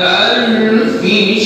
1000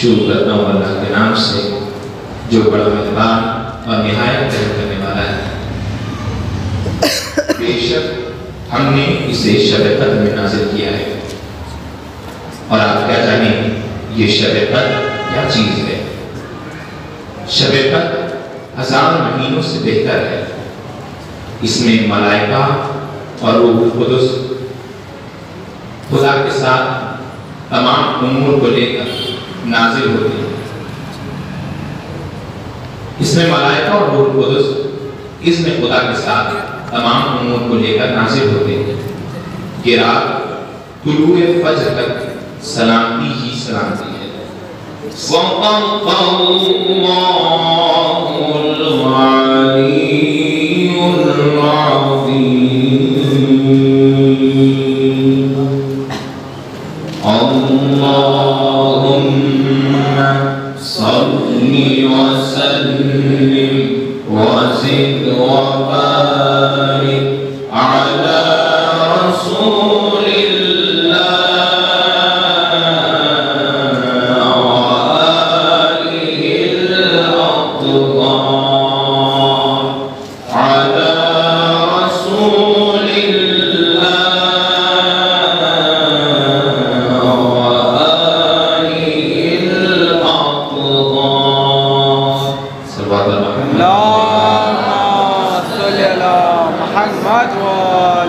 शुरू करता हूँ अल्लाह के नाम से जो बड़ा मेहरबान और निहायत रहम करने वाला है। बेशक हमने इसे शब-ए कद्र में नाज़िल किया है और आप क्या जाने ये शब-ए कद्र क्या चीज़ है। शब-ए कद्र 1000 महीनों से बेहतर है। इसमें मलाइका और रूहुल कुदस खुदा के साथ तमाम उमूर को लेकर नाजिल होते हैं। इसमें मलाइका और रूहुल कुदस इसमें खुदा के साथ तमाम उमूर को लेकर नाजिल होते हैं। ये रात तुलूए फज्र तक सलामती ही सलामती है। Allahumma salli wa sallim wa zid wa barik ala rasulillah wa alihi al-athhar ala rasulillah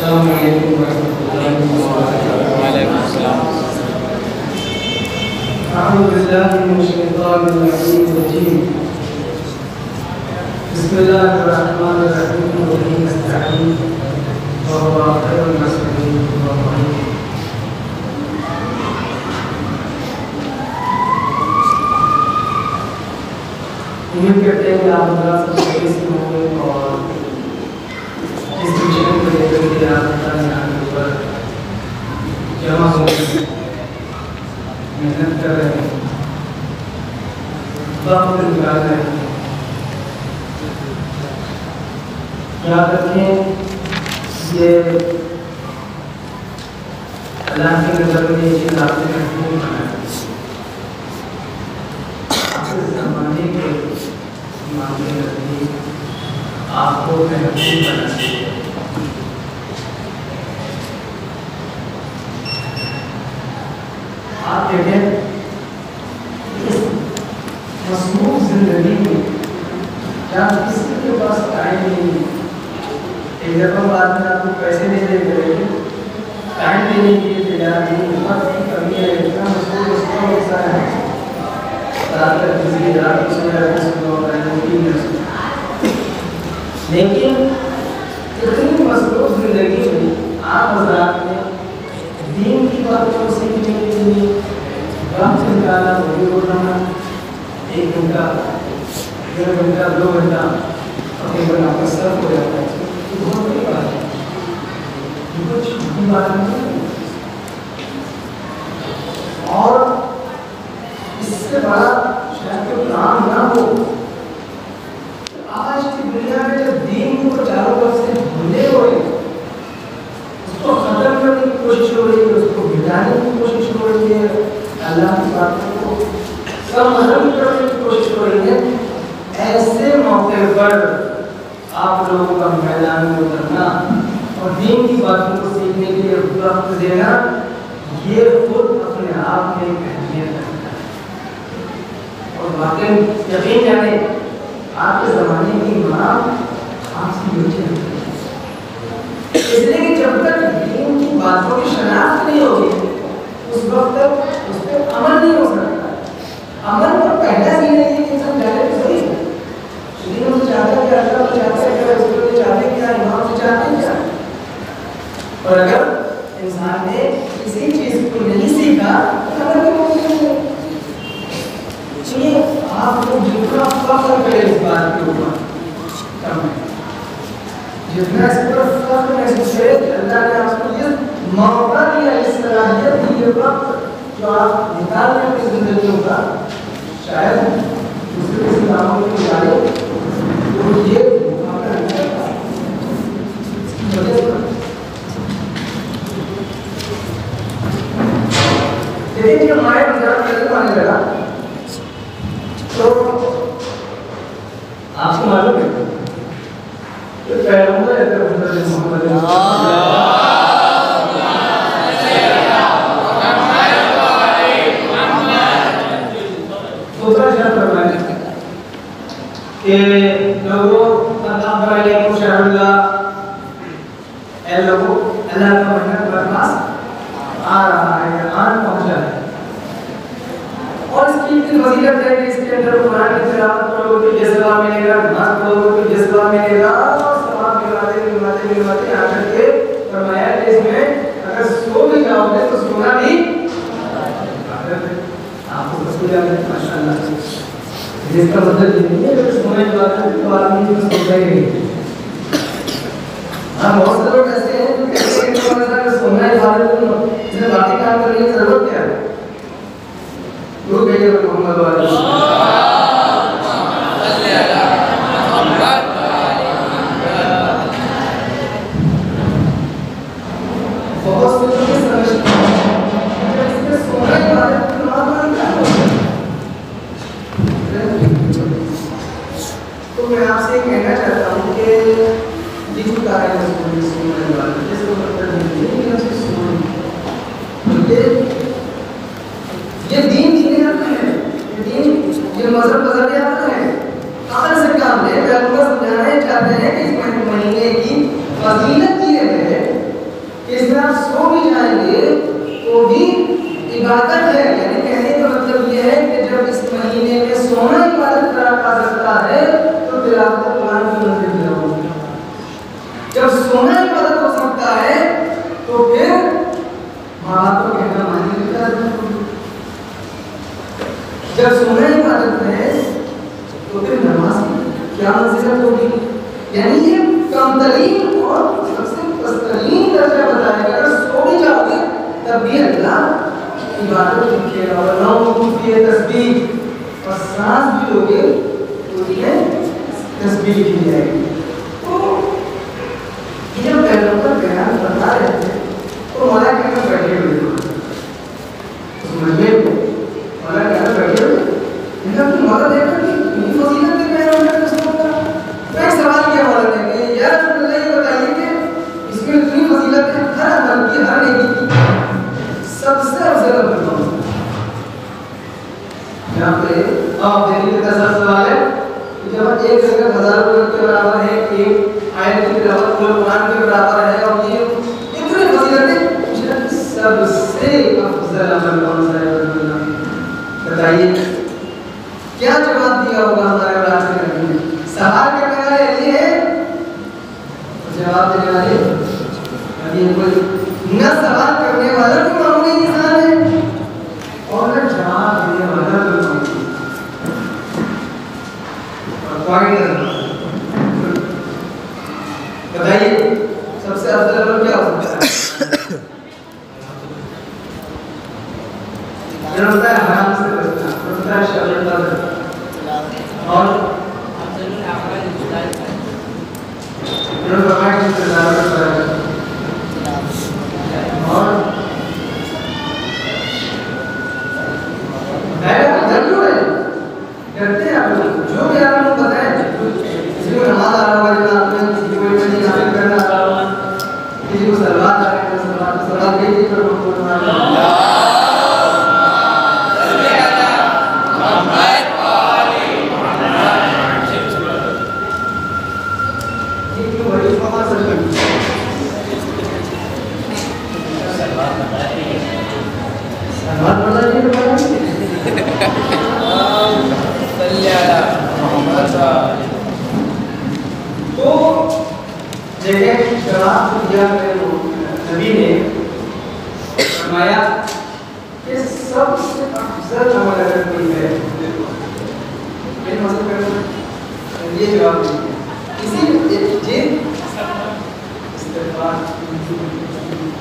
Assalamualaikum warahmatullahi wabarakatuh. Waalaikumsalam. उम्मीद करते हैं कि आप हमारा सब सही से होंगे और जिस मिशन को लेकर के आप यहाँ के ऊपर जमा हो मेहनत कर रहे हैं, वक्त निकाल रहे हैं। याद रखें ये अल्लाह की नज़र में ये चीज़ आपने महसूस बनाया ज़माने के मामले नज़दीक आपको महसूस बना चाहिए। आप देखें इस मसरूफ जिंदगी में जहाँ किसी के पास टाइम नहीं, एक दफ़ा बाद में आपको पैसे नहीं दे करेंगे, टाइम देने के लिए तैयार नहीं, वक्त की कमी है, इतना मसरूफ है लेकिन इतनी मसरूफ जिंदगी में आप हज़रात ने दीन की बातों को सीखने के लिए वक्त निकाला, वो भी रोजाना 1 घंटा 1.5 घंटा 2 घंटा तकरीबन आपका सर्व हो जाता है। बहुत बड़ी बात है, कुछ छोटी बात नहीं है। और इससे बड़ा शायद कोई काम ना हो। आज की दुनिया में जब दीन को चारों तरफ से भूले हुए, उसको खत्म करने की कोशिश हो रही है, उसको मिटाने की कोशिश हो रही है, अल्लाह की बातों को समाधान करने की कोशिश हो रही है, ऐसे मौके पर आप लोगों का मैदान में उतरना और दीन की बातों को सीखने के लिए वक्त देना, ये खुद अपने आप में एक अहमियत है। और वाकई यकीन जाने आपके ज़माने की माँ आपसे बच्चे इसलिए कि जब तक दीन की बातों की शनाख्त नहीं होगी उस वक्त तक उस पर अमल नहीं हो सकता। अमल पर पहला ही नहीं है कि इंसान जाने तो सही है, शरीर में चाहता है क्या, अल्लाह चाहता है क्या, उसके लिए चाहते क्या, इमाम से चाहते क्या। और अगर इंसान ने किसी चीज़ को नहीं सीखा तो अमल भी मुमकिन नहीं है। इसलिए आप लोग जितना फख्र करें इस बात के ऊपर कम है, जितना इस पर फख्र महसूस करें कि अल्लाह ने आपको ये मौका दिया, इस सलाहियत दी, ये वक्त जो आप निकाल रहे हैं अपनी जिंदगियों का, शायद दूसरे किसी कामों में निकाले तो ये मौका नहीं करता। लेकिन जब हमारे गुजरात करीब आने लगा तो आपको मालूम है कि पैगंबर मोहम्मद दूसरा शर्त फरमाया कि लोगों अल्लाह का महीना बरपास आ रहा है, आन पहुंचा है और इसकी इतनी फजीलत है कि इसके अंदर कुरान की तिलावत करोगे तो जज्बा मिलेगा, नमाज पढ़ोगे तो जज्बा मिलेगा, सवाब मिलवाते आखिर के फरमाया कि इसमें अगर सो भी जाओगे तो सोना भी आपको सो जाए माशाअल्लाह। जिसका मतलब ये नहीं है कि सोने के बाद तो आदमी तो सोता ही नहीं। हाँ, बहुत से लोग ऐसे हैं जो कहते हैं कि सोना ही इबादत नहीं, इसमें बाकी काम करने की जरूरत क्या है। गुरु कहिए मोहम्मद वाले बहुत से लोग समझते हैं इसमें सोना ही इबादत की मामला क्या होता है। तो मैं आपसे कहना चाहता हूँ कि जिस कार्य में सोने वाले जिसको मतलब नहीं है ये दीन दीन है, ये मजहब बदल जाता है। अकल से काम ले, पैगंबर समझाना चाहते हैं कि इस महीने की फजीलत ये है कि इसमें आप सो भी जाएंगे तो भी इबादत है, यानी कहने का मतलब ये ये है कि जब इस महीने में सोना इबादत करा सकता है तो तिलावत कुरान की मंजिल में होगी। जब सोना इबादत हो सकता है तो फिर माँ बाप को कहना मानने की जरूरत नहीं। जब सोना इबादत है तो फिर नमाज की क्या मंजिल होगी। यानी ये कमतरीन और सबसे पस्तरीन दर्जा बताया गया। अगर सो भी जाओगे तब भी अल्लाह इबादत लिखेगा और नौ की तस्बीह और सांस भी लोगे तो ये तस्बीह लिखी जाएगी। तो ये जब पैगंबर बयान बता रहे थे तो मौला कहकर बैठे हुए थे उस मजमे में। मौला कहकर बैठे हुए कि मौला देखकर कि इतनी फजीलत के बयान होने का मैं एक सवाल किया मौला ने कि यार अल्लाह ये बताइए कि इसमें इतनी फजीलत है हर अमल की हर नेकी की सबसे अफजल अमल कौन सा? यहाँ पे आप देखिए कितना सरल सवाल है कि जब एक जगह 1000 रुपये के बराबर है, एक आयत की तिलावत पूरे कुरान के बराबर है और ये इतनी फजीलतें सबसे अफजल अमल कौन सा है? बताइए क्या जवाब दिया होगा हमारे क्लास में? सवाल करने वाले ये है, जवाब देने वाले ये कोई न सवाल करने वाला कोई मामूली इंसान है और न जवाब देने वाला कोई मामूली इंसान। बताइए सबसे अफजल अमल क्या हो सकता है? होता है हराम से बचना, होता है शरीयत का बचना और करते हैं आप लोग जो भी आप लोग बताएं। किसी को नमाज आ रहा होगा जितना आपने, किसी को कोई नाफिल करना आ रहा होगा, किसी को सलवात आ रहा है सलवात भेजिए पर तो जगह जवाब दिया नबी ने फरमाया कि सबसे अफजल अमल अगर कोई है ये जवाब इसी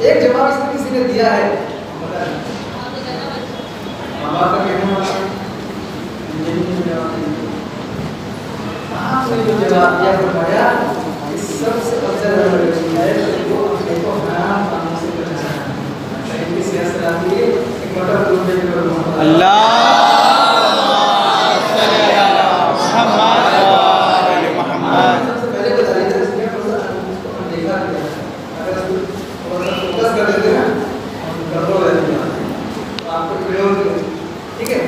एक जवाब इसमें किसी ने दिया है माँ बाप का कहने वाला आपने जो जवाब दिया फरमाया सबसे अफजल अमल है वो अपने को हराम कामों से बचाना है। इनकी सियासत आती है एक मटर दूर में अल्लाह सबसे पहले बता देते हैं इसमें हम देखा अगर फोकस कर देते हैं गड़बड़ हो जाती है आपको प्रयोग ठीक है।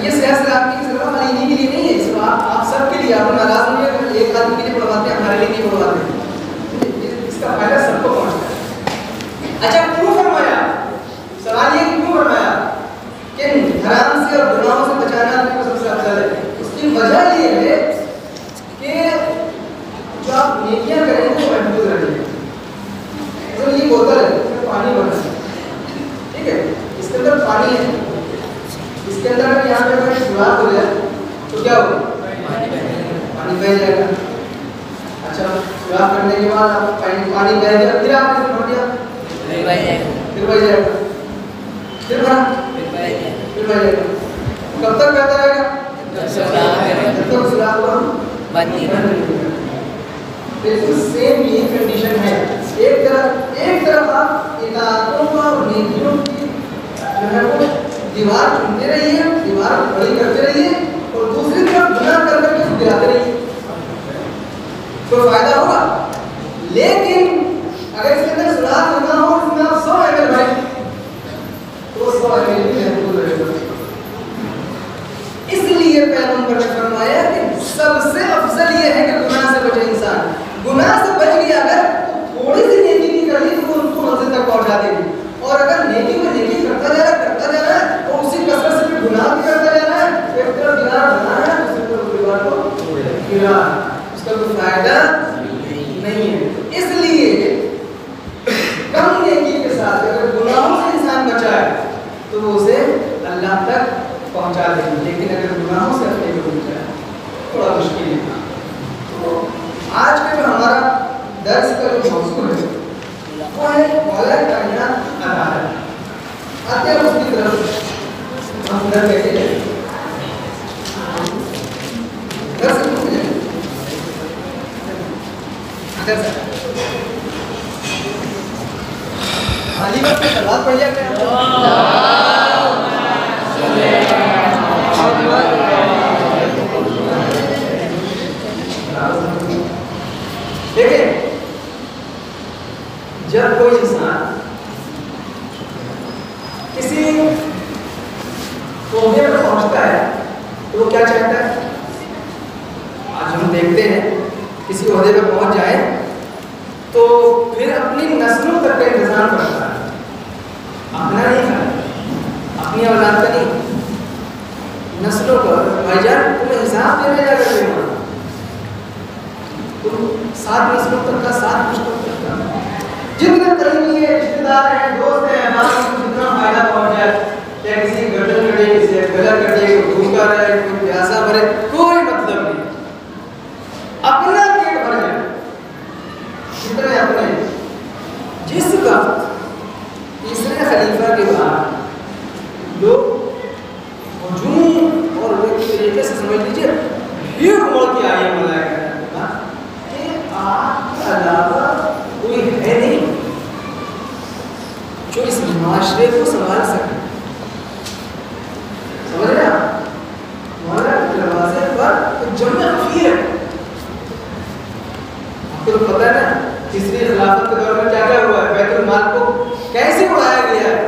ये सियासत आपकी सिर्फ हमारी इन्हीं के लिए नहीं है, सिर्फ आप सब के लिए। आप नाराज नहीं है एक आदमी के लिए पढ़वाते हैं हमारे लिए नहीं पढ़वाते, इसका फायदा सबको पहुंचता है। अच्छा क्यों फरमाया? सवाल ये क्यों फरमाया कि हराम से और गुनाहों से बचाना अपने को सबसे अफजल है? उसकी वजह ये है कि जो आप नेकियां करेंगे वो महफूज रहेंगे। तो ये बोतल है इसमें पानी भरना है ठीक है, इसके अंदर पानी है, इसके अंदर अगर यहाँ पे अगर शुरुआत हो जाए तो क्या होगा? पानी बह जाएगा। अच्छा शुरुआत करने के बाद आप पानी बह गया फिर आपने भर दिया फिर बह जाएगा फिर भरा फिर बह जाएगा। कब तक बहता रहेगा? जब तक शुरुआत हुआ बिल्कुल सेम ये कंडीशन है। एक तरफ आप इताअतों और नेकियों की जो है वो दीवार चुनते रहिए, दीवार खड़ी करते रहिए और दूसरी तरफ गुनाह कर करके गिराते रहिए, तो फायदा होगा। लेकिन अगर इसके अंदर सुराग ना हो, इसमें आप 100 ml भरें तो 100 ml भी महफूज रहेगा। गिरा, उसका कोई फायदा नहीं है। इसलिए कम नेकी के साथ अगर गुनाहों से इंसान बचाए तो वो उसे अल्लाह तक पहुंचा देगी, लेकिन अगर गुनाहों से अपने को बचाए थोड़ा मुश्किल है। तो आज का जो हमारा दर्स का जो मौजूद है वो है मौला कायनात अदालत। आते हैं उसकी तरफ, हम उधर कैसे जाए दर्स खाली वक्त में सलाद पढ़ लिया देखिए, जब कोई इंसान किसी ओहदे पर पहुंचता है तो वो क्या चाहता है? आज हम देखते हैं किसी ओहदे पर पहुंच जाए तो फिर अपनी नस्लों तक का इंतजाम करता है, अपना नहीं करता, अपनी औलाद का नहीं, नस्लों का। भाईजान तुम्हें हिसाब देने जाकर देना, तुम 7 नस्लों तक का, 7 पुश्तों तक का, जितने करीबी है, रिश्तेदार हैं, दोस्त हैं, बाकी को जितना फायदा पहुंच जाए, चाहे किसी गर्दन कटे, किसी गला कटे, कोई भूखा रहे, कोई प्यासा भरे, कोई मतलब नहीं, अपना पेट भर जाए, जितने अपने। जिस वक्त तीसरे खलीफा के बाद लोग हुजूम और एक तरीके से समझ लीजिए भीड़ उमड़ के आई है मलाइका कि आपके अलावा कोई है नहीं जो इस माशरे को संभाल सके। समझ रहे आप? हमारे दरवाजे पर तो जम्मे खफीर है। आपको तो पता है ना तीसरी खिलाफत के दौर में क्या क्या हुआ है, बैतुल माल को कैसे उड़ाया गया है,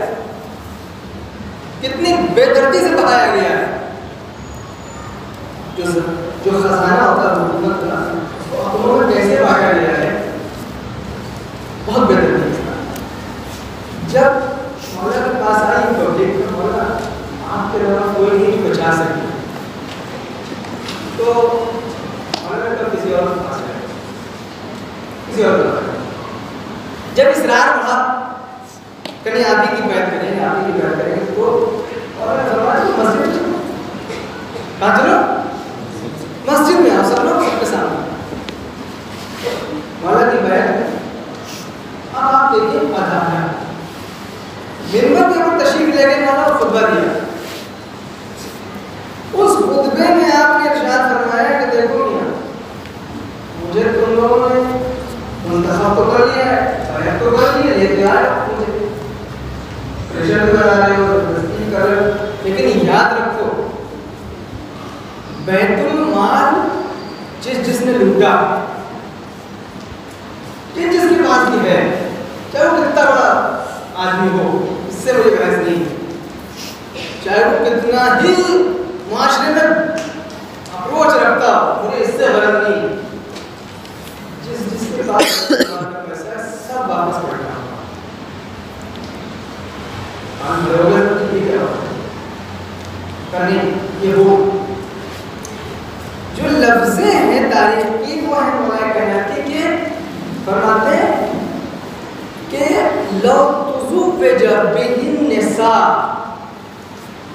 कितनी बेदर्दी से बहाया गया है। जो खजाना होता है हुकूमत का, उसको अकलों में कैसे बहाया गया है, बहुत बेदर्दी से। जब मौला के पास आई तो देखकर मौला आपके अलावा कोई नहीं बचा सके, तो मौला का किसी और के पास गए, किसी और के पास। जब इसरार बढ़ा कहीं आप ही की बैत करेंगे, आप ही की बैत करेंगे, तो और मस्जिद कहाँ चलो, मस्जिद में आओ सब लोग, सबके सामने मौला की बैत। अब आप देखिए अदाना मिंबर के ऊपर तशरीफ ले गए मौला, खुतबा दिया। उस खुतबे में आपने इरशाद फरमाया कि देखो मियां, मुझे तुम लोगों ने मुंतखब तो कर लिया है, सायद तो कर लिया, ये तैयार मुझे प्रेशर कर रहे हो, जबरदस्ती कर रहे हो, लेकिन याद रखो बैतुल माल जिसने लूटा, जिसके पास भी है, चाहे वो कितना बड़ा आदमी हो, इससे मुझे बहस नहीं, चाहे वो कितना ही माशरे में अप्रोच रखता हो, मुझे इससे गरज नहीं। जिसके पास पैसा है सब वापस करना करने ये हो। जो लफ्ज़ें हैं तारीफ की वो है मौला कहते के फरमाते हैं कि लो तुज़ू पे जबिन निसा,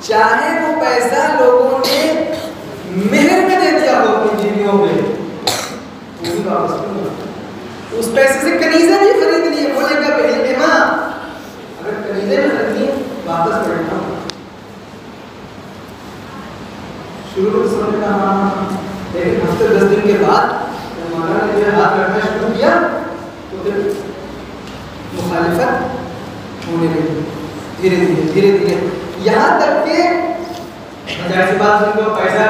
चाहे वो पैसा लोगों ने मेहर में दे दिया हो अपनी जीवियों में, वो भी वापस करूंगा। उस पैसे से कनीज़ें भी खरीद लिए, बोलेगा पहले माँ अगर कनीज़ें खरीदनी वापस करना। शुरू में समझ में हाँ, लेकिन हफ्ते 10 दिन के बाद मौलाना ने जो हाथ रखना शुरू किया तो फिर मुखालिफत होने लगी धीरे धीरे धीरे धीरे, यहाँ तक के जाहिर सी बात उनको पैसा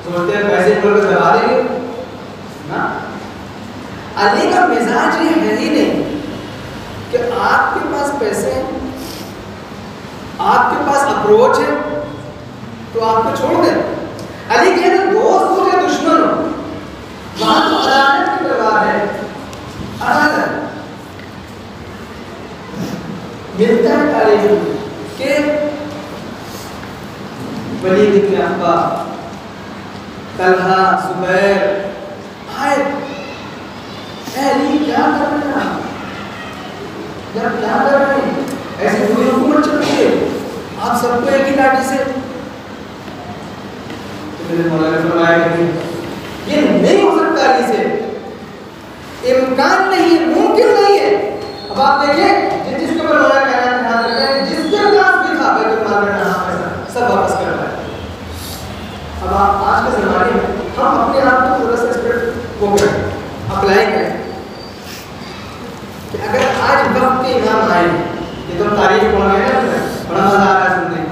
सोचते हैं पैसे को दबा देंगे ना। अली का मिजाज ये है ही नहीं कि आपके पास पैसे हैं, आपके पास अप्रोच है तो आपको छोड़ दें। अली कहते हैं दोस्त हो या दुश्मन हो, वहां तो अदालत की तलवार है, अदालत मिलता है तारीफ के वलीद इब्न अब्बा, तलहा, जुबैर, आए, अली क्या कर रहे हैं आप? यार क्या कर रहे हैं? ऐसी पूरी हुकूमत चल रही है, आप सबको एक ही लाठी से। तो मेरे मौला ने फरमाया कि ये नहीं हो सकता, अली से इम्कान नहीं है, मुमकिन नहीं है। अब आप देखिए जिसके ऊपर मौला कहना ध्यान रखते हैं, जिसके पास भी था बैतुल माल में नाम पैसा सब वापस कर रहा है। अब आप आज के ज़माने में हम अपने आप को थोड़ा सा इस पर वो करें, अप्लाई करें कि अगर आज वक्त के इमाम आए, ये तो तारीफ पढ़ रहे हैं ना, बड़ा मजा आ रहा है सुनने में।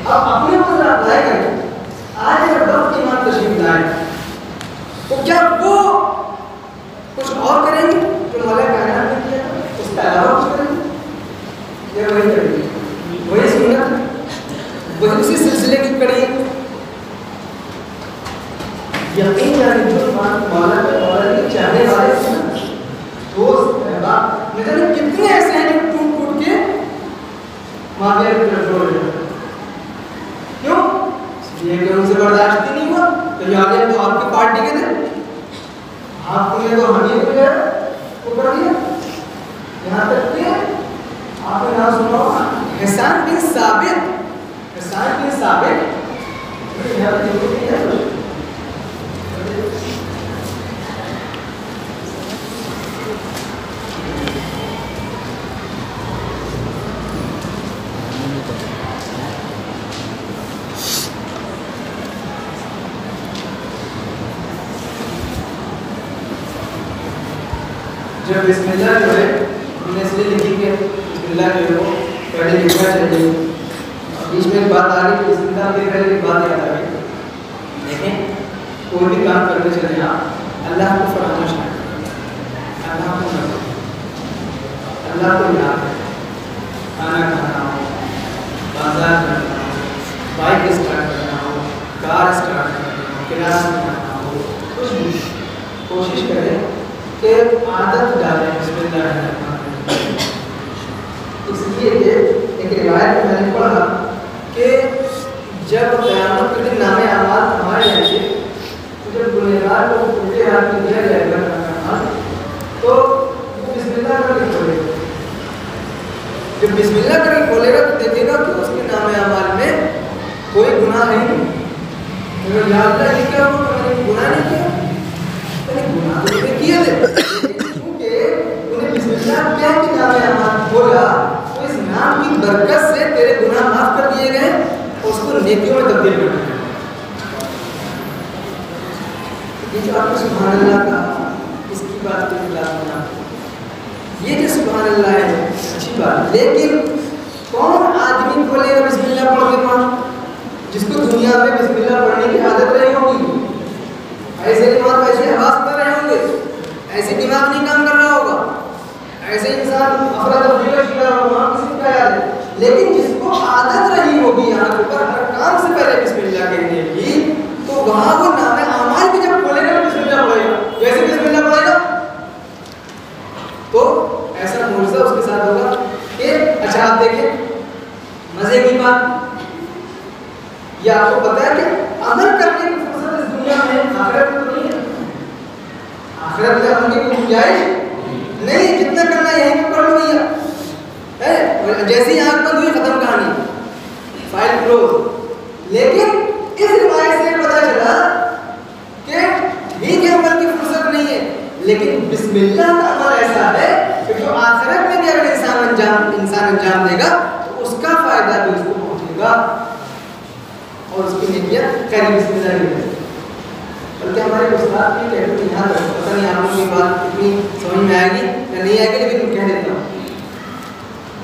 अब अपने ऊपर अप्लाई करें, आज अगर वक्त के इमाम तशरीफ लाए तो क्या वो कुछ और करेंगे जो मौला कायनात ने किया था, उसके अलावा कुछ करेंगे या वही करेंगे? वही सुन्नत, वही उसी सिलसिले की कड़ी। यकीन जाने जो मौला के चाहने वाले दोस्त अहबाब न जाने कितने ऐसे हैं जो टूट टूट के माफिया की तरफ दौड़ रहे हैं। क्यों? इसलिए कि उनसे बर्दाश्त ही नहीं हुआ। तो याद तो आपकी पार्टी के थे, आपने तो हमें को गया वो कर दिया। यहाँ तक कि आपने नाम सुना होगा हसन बिन साबित, हसन बिन साबित जब बिस्मिल्लाह जो है हमने इसलिए लिखी कि बिस्मिल्लाह जो है वो पहले लिखना चाहिए। बीच में एक बात आ रही, बिस्मिल्लाह के पहले एक बात याद आ गई। देखें कोई भी काम करते चले आप अल्लाह को फरमाइश करें, अल्लाह को करें, अल्लाह को याद करें। खाना खाना हो, बाजार करना हो, बाइक स्टार्ट करना हो, कार स्टार्ट करना हो, क्लास में जाना हो, कुछ भी कोशिश करें कि आदत डालें बिस्मिल्लाह। इसलिए कि एक रिवायत में मैंने पढ़ा कि जब क़यामत के दिन नामे अमाल हमारे आएंगे तो जब गुनहगार को उल्टे हाथ में दिया जाएगा अमाल तो वो बिस्मिल्लाह करके खोलेगा। जब बिस्मिल्लाह करके खोलेगा तो देखेगा कि उसके नामे अमाल में कोई गुनाह है नहीं। तो याद रहे क्या हो तो मैंने गुनाह नहीं किया, गुनाह तो किए थे, क्योंकि उन्हें बिस्मिल्लाह क्या के नामे अमाल बोला तो इस नाम की बरकत से तेरे गुनाह माफ कर दिए गए और उसको नेकियों में तब्दील कर दिया। ये जो आपने सुभान अल्लाह कहा इसकी बात के खिलाफ बना, ये जो सुभान अल्लाह है अच्छी बात, लेकिन कौन आदमी बोलेगा बिस्मिल्लाह पढ़ के पास जिसको दुनिया में बिस्मिल्लाह पढ़ने की आदत रही होगी, ऐसे दिमाग ऐसे आवाज कर रहे होंगे, ऐसे दिमाग नहीं काम कर रहा होगा, ऐसे इंसान अफरा तफरी का शिकार होगा, किसी का याद है। लेकिन जिसको आदत रही होगी यहाँ पर हर काम से पहले बिस्मिल्लाह कहने की, तो वहाँ वो नामे अमाल भी जब खोलेगा तो बिस्मिल्लाह पढ़ेगा। जैसे बिस्मिल्लाह पढ़ेगा तो ऐसा मुआवजा उसके साथ होगा कि अच्छा आप देखें मजे की बात, ये आपको पता है कि अमल करने की फुर्सत इस दुनिया में आखिरत में तो नहीं है। आखिरत में अमल की कोई गुंजाइश नहीं, जितना करना यहीं पे पढ़ लो भैया है, और जैसे ही आंख बंद हुई खत्म कहानी, फाइल क्लोज। लेकिन इस रिवायत से पता चला कि ठीक है अमल की फुर्सत नहीं है, लेकिन बिस्मिल्लाह का अमल ऐसा है कि जो आखिरत में भी अगर इंसान अंजाम देगा तो उसका फायदा भी उसको पहुंचेगा और उसकी नेकियां खैर बिस्मिल्लाह ही। बल्कि हमारे उस्ताद भी कहते हैं, यहाँ तक पता नहीं आप लोगों की बात कितनी समझ में आएगी या नहीं आएगी, लेकिन कह देता हूँ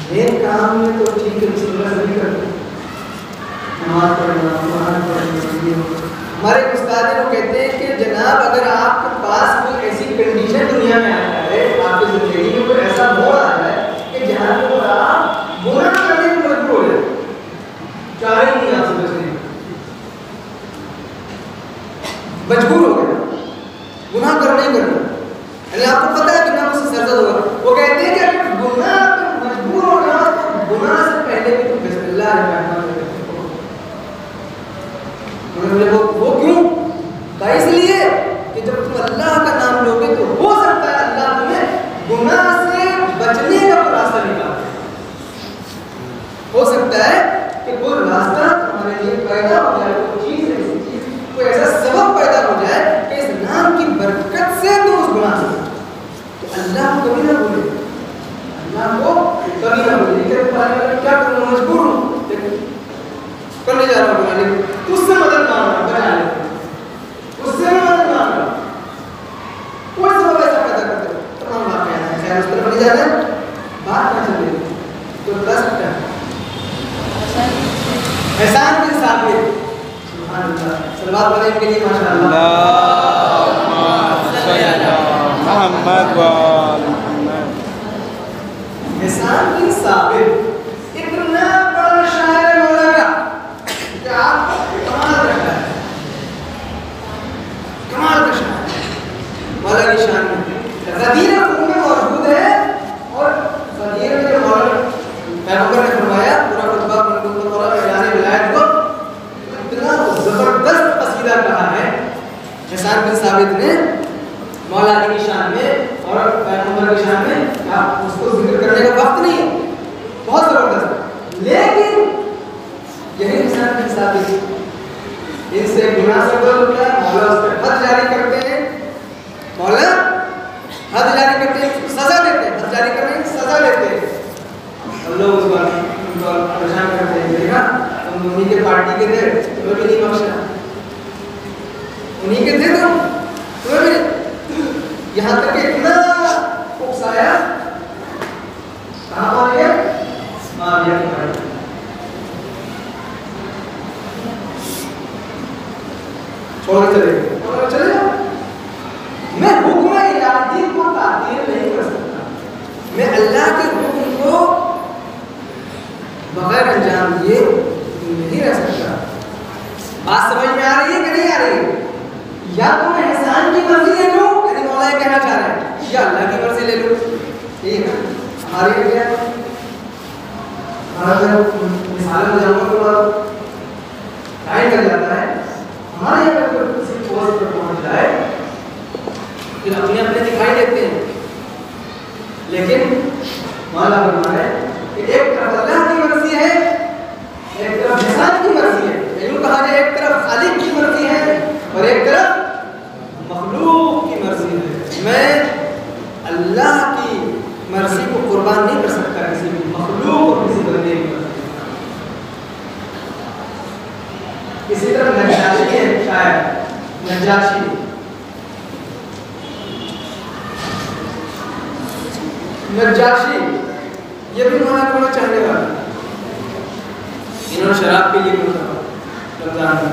नेक काम में तो ठीक है बिस्मिल्लाह सभी करते हैं, नमाज पढ़ना, कुरान पढ़ना। हमारे उस्ताद वो कहते हैं कि जनाब अगर आपके पास कोई ऐसी कंडीशन दुनिया में आ जाए, आपकी जिंदगी में कोई ऐसा मोड़ आ जाए कि जहाँ पर आप गुनाह करने को मजबूर हो जाए, चाहे नहीं आपसे बचने मजबूर हो गया, गुनाह करना ही करना, यानी आपको पता है गुनाह से सजा होगा। वो कहते हैं कि अगर गुनाह पे मजबूर हो गया तो गुनाह से पहले भी तुम बिस्मिल्लाह रहमान रहीम। वो क्यों? इसलिए कि जब तुम पढ़े के लिए माशाअल्लाह। हिसान बिन साबित इतना बड़ा शायर मौला का कि आप कमाल रखा है, कमाल का शायर मौला की शान में गदीर में मौजूद है। और गदीर में जो मौला पैगंबर ने फरमाया पूरा खुतबा मनकूब तौरा बयान विलायत को इतना जबरदस्त कसीदा कहा है हिसान बिन साबित ने मौला की शान में और पैगंबर की शान में। आप उसको जिक्र करने का वक्त नहीं है, बहुत जबरदस्त। लेकिन यही हिसान बिन साबित इनसे गुनाह से दूर होता है, मौला उस पर हद जारी करते हैं, मौला हद जारी करते हैं, सजा देते हैं, हद जारी करने की सजा देते हैं। हम लोग उस पर उनको परेशान करते हैं, देखा तुम उन्हीं के पार्टी के थे, तुम्हें भी नहीं बख्शा, उन्हीं के थे तुम, तुम्हें भी यहाँ तक इतना उकसाया, कहाँ पहुँच गया? माविया की पार्टी। छोड़ चले जाओ। मैं हुक्म इलाही को तातील नहीं कर सकता, मैं अल्लाह के हुक्म को बगैर अंजाम दिए नहीं रह सकता। बात समझ में आ रही है कि नहीं आ रही है? या तो मैं एहसान की मर्जी ले लूं, यानी मौला ये कहना चाह रहा है, या अल्लाह की मर्जी ले लूं। ठीक है, हमारी क्या मिसाल में जाऊंगा तो टाइम लग जाता है। हमारे यहाँ पर किसी पोस्ट पर पहुंच जाए फिर अपने अपने दिखाई देते हैं, लेकिन मौला फरमा है कि एक तरफ अल्लाह की मर्जी है, एक तरफ इंसान की मर्जी है। यूं कहा जाए एक तरफ खालिक की मर्जी है और एक तरफ मखलूक की मर्जी है। मैं अल्लाह की मर्जी को कुर्बान नहीं कर सकता किसी मखलूक और किसी बंदे की मर्जी। इसी तरह नजाशी है शायर, नजाशी नजाशी ये भी मना करना चाहने वाला, इन्होंने शराब पी ली रमजान में।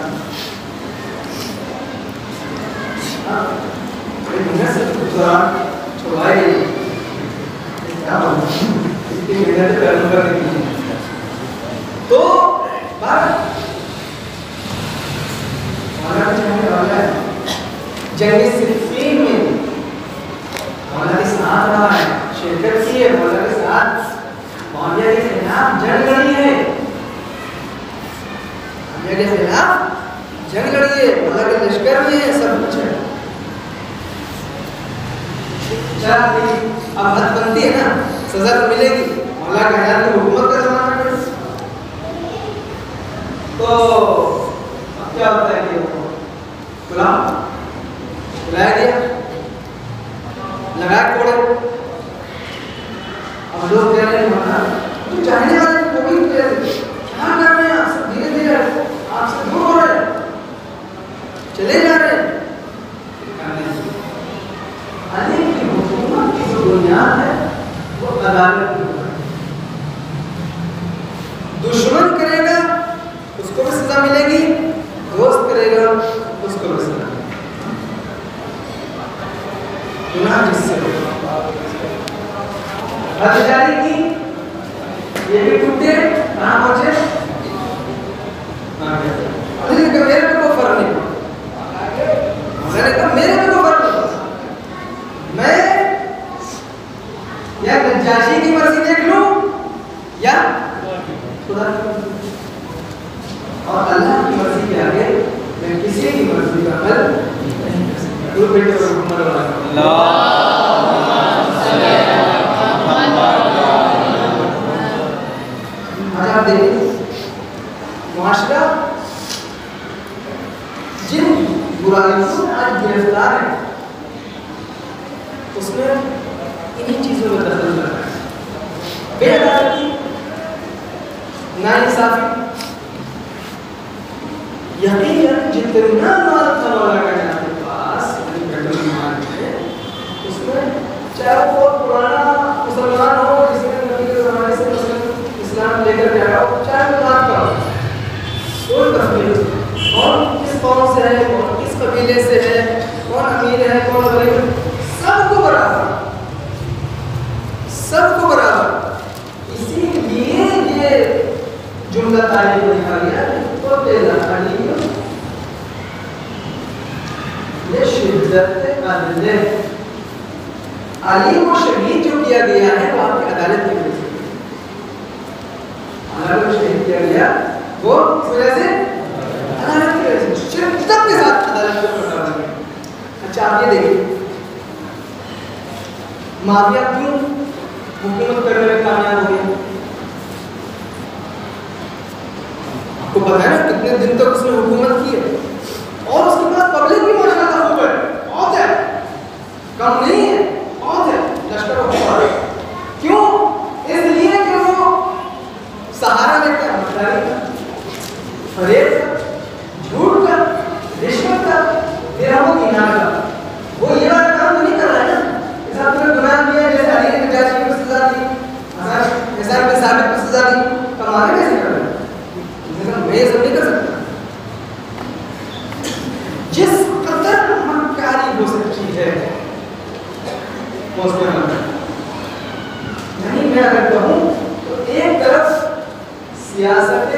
छुड़वाई क्या इतनी मेहनत करने की तो बात जंग सिफ़ीन में मौला के साथ रहा है, शिरकत की है, मौला के साथ मौलिया के खिलाफ जंग लड़ी है, मौलिया के खिलाफ जंग लड़ी है, मौला के लश्कर में है, सब कुछ है। अब हद बनती है ना, सजा तो मिलेगी, मौला के हयात में हुकूमत का जमाना है। तो अब क्या होता है कि बुलाया गया, लगाया कोड़े। अब लोग कह रहे हैं मौला तो चाहने वाले को भी क्या कर रहे हैं, आप धीरे धीरे आपसे दूर हो रहे हैं, चले जा रहे हैं। की हुकूमत की जो बुनियाद है वो अदालत की है। दुश्मन करेगा उसको भी सजा मिलेगी, दोस्त करेगा उसको भी सजा। गुनाह जिससे हद जारी की, ये भी टूटे, कहाँ पहुंचे? मेरे पे कोई फर्क नहीं पड़ा, मैंने कहा मेरे पे कोई फर्क नहीं पड़ा, मैं या नजाशी की मर्जी देख लूं या खुदा और अल्लाह की मर्जी के आगे मैं किसी की मर्जी का अमल नहीं कर सकता। तो बेटे आप देखिए मुआशरा जिन बुराइयों से आज गिरफ्तार है उसमें इन्हीं चीजों में दखल कर रहा है, बेअदली, नाइंसाफी। यकीनन जितना माल था मौला के पास उसमें, चाहे वो पुराना मुसलमान हो जिसने नबी के ज़माने से इस्लाम लेकर के आया हो, चाहे वो बात का कोई तस्वीर और किस कौम से है, कबीले से है, कौन अमीर है, कौन गरीब है, सबको बराबर, सबको बराबर। इसीलिए ये जुमला तारीफ लिखा गया तो तेरा अलीम ये शिद्दत अदल, अलीम को शहीद जो किया गया है वो आपकी अदालत की वजह से, अदालत को शहीद किया गया वो इस वजह से अदालत की वजह से, शिद्दत के साथ अदालत को पकड़ा गया। अच्छा आप ये देखिए माविया क्यों हुकूमत करने में कामयाब हो गया? आपको पता है ना कितने दिन तक उसने हुकूमत की है, और उसके पास पब्लिक भी माशाल्लाह खूब है, बहुत है, कम नहीं है, बहुत है, लश्कर बहुत है। क्यों? इसलिए कि वो सहारा लेता है मक्कारी का, फरेब का, झूठ का, रिश्वत का, दिरहम दीनार का। वो ये वाला काम तो नहीं कर रहा है ना, ऐसा तुमने गुनाह किया जैसे अली ने नजाशी को सजा दी, हसन बिन साबित को सजा दी, कमाल कैसे कर रहा है? मैं ये सब नहीं कर सकता। जिस कदर मक्कारी हो सकती है उसके यानी मैं अगर कहूँ तो एक तरफ सियासत